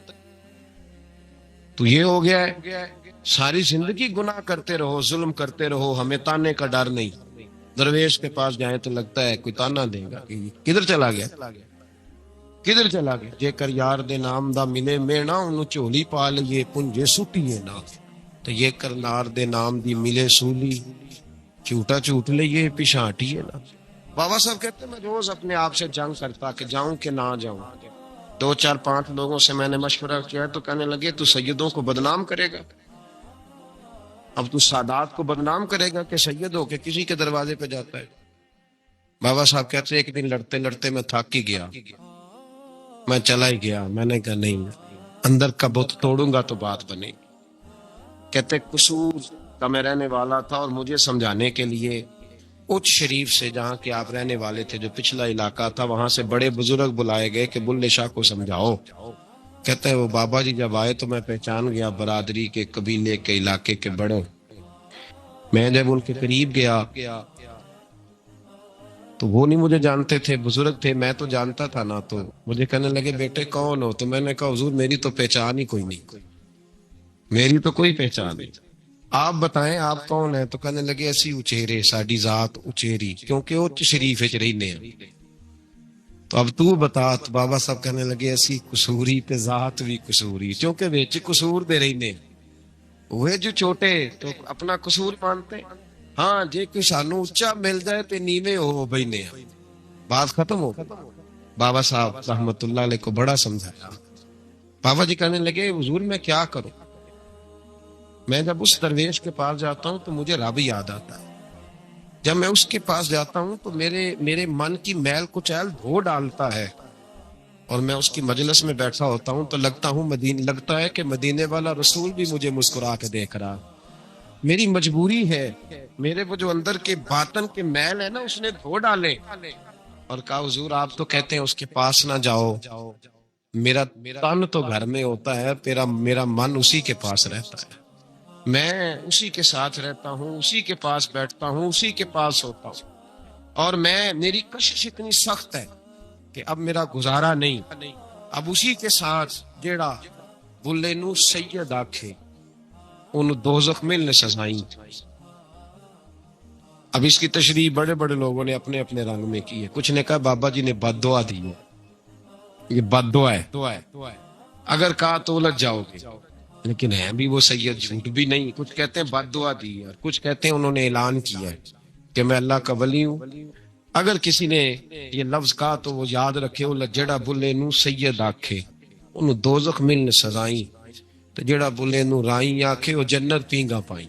تو یہ ہو گیا ہے ساری زندگی گناہ کرتے رہو، ظلم کرتے رہو، ہمیں تانے کا ڈر نہیں۔ درویش کے پاس جائیں تو لگتا ہے کوئی تانا دے گا کہ کدھر چلا گیا، کدھر چلا گیا۔ جے کر یار دے نام دا ملے مینا، انہوں چولی پا لیے پنجے سٹیے نا، تو یہ کر نار دے نام دی ملے سولی، جھوٹا جھوٹ لیے پچھاٹیے نا۔ بابا صاحب کہتے ہیں میں روز اپنے آپ سے جنگ کرتا کہ جاؤں کہ نہ جاؤں۔ 2 4 5 لوگوں سے میں نے مشورہ کیا تو کہنے لگے تو سیدوں کو بدنام کرے گا، اب تو سادات کو بدنام کرے گا کہ سید ہو کے کسی کے دروازے پہ جاتا ہے۔ بابا صاحب کہتے ہیں ایک دن لڑتے لڑتے میں تھک ہی گیا، میں چلا ہی گیا، میں نے کہا نہیں اندر کا بت توڑوں گا تو بات بنے گی۔ کہتے قصور کا میں رہنے والا تھا اور مجھے سمجھانے کے لیے اچ شریف سے جہاں کے آپ رہنے والے تھے جو پچھلا علاقہ تھا وہاں سے بڑے بزرگ بلائے گئے کہ بلے شاہ کو سمجھاؤ۔ کہتے ہیں وہ بابا جی جب آئے تو میں پہچان گیا برادری کے قبیلے کے علاقے کے بڑے، میں جب ان کے قریب گیا تو وہ نہیں مجھے جانتے تھے، بزرگ تھے، میں تو جانتا تھا نا، تو مجھے کہنے لگے بیٹے کون ہو؟ تو میں نے کہا حضور میری تو پہچان ہی کوئی نہیں، میری تو کوئی پہچان نہیں، آپ بتائیں آپ کون ہیں؟ تو کہنے لگے اسی اچیرے، ساڈی ذات اچیری، کیونکہ اچ شریف وچ رہنے ہیں۔ تو اب تو بتا. تو بابا صاحب کہنے لگے اسی قصوری تے ذات بھی قصوری, کیونکہ وچ قصور دے رہنے وہ جو چھوٹے تو اپنا قصور مانتے. ہاں جے کوئی سانو اچا مل جائے تے نیویں ہو بہنے, بات ختم ہو گئی. بابا صاحب رحمت اللہ علیہ کو بڑا سمجھایا. بابا جی کہنے لگے حضور میں کیا کروں, میں جب اس درویش کے پاس جاتا ہوں تو مجھے رب یاد آتا ہے. جب میں اس کے پاس جاتا ہوں تو میرے من کی میل کچیل دھو ڈالتا ہے, اور میں اس کی مجلس میں بیٹھا ہوتا ہوں تو لگتا ہے کہ مدینے والا رسول بھی مجھے مسکرا کے دیکھ رہا. میری مجبوری ہے, میرے وہ جو اندر کے باطن کے میل ہے نا اس نے دھو ڈالے. اور کہا حضور آپ تو کہتے ہیں اس کے پاس نہ جاؤ, میرا تن تو گھر میں ہوتا ہے, میرا من اسی کے پاس رہتا ہے, میں اسی کے ساتھ رہتا ہوں, اسی کے پاس بیٹھتا ہوں, اسی کے پاس ہوتا ہوں, اور میری کشش اتنی سخت ہے کہ اب میرا گزارا نہیں. اب اسی کے ساتھ جیڑا بلے نو سید آکھے انہوں دوزخ ملنے سزائیں. اب اس کی تشریح بڑے بڑے لوگوں نے اپنے اپنے رنگ میں کی ہے. کچھ نے کہا بابا جی نے بد دعا دی ہے, یہ بد دعا ہے, اگر کہا تو الجھ جاؤ گے, لیکن ہے بھی وہ سید, جھوٹ بھی نہیں. کچھ کہتے ہیں بد دعا دی ہے, اور کچھ کہتے ہیں انہوں نے اعلان کیا ہے کہ میں اللہ کا ولی ہوں. اگر کسی نے یہ لفظ کہا تو وہ یاد رکھے وہ جڑا بلے نو سید آکھے انہوں دوزخ ملنے سزائیں, تو جڑا بلے نو رائیں آکھے وہ جنت پینگا پائیں.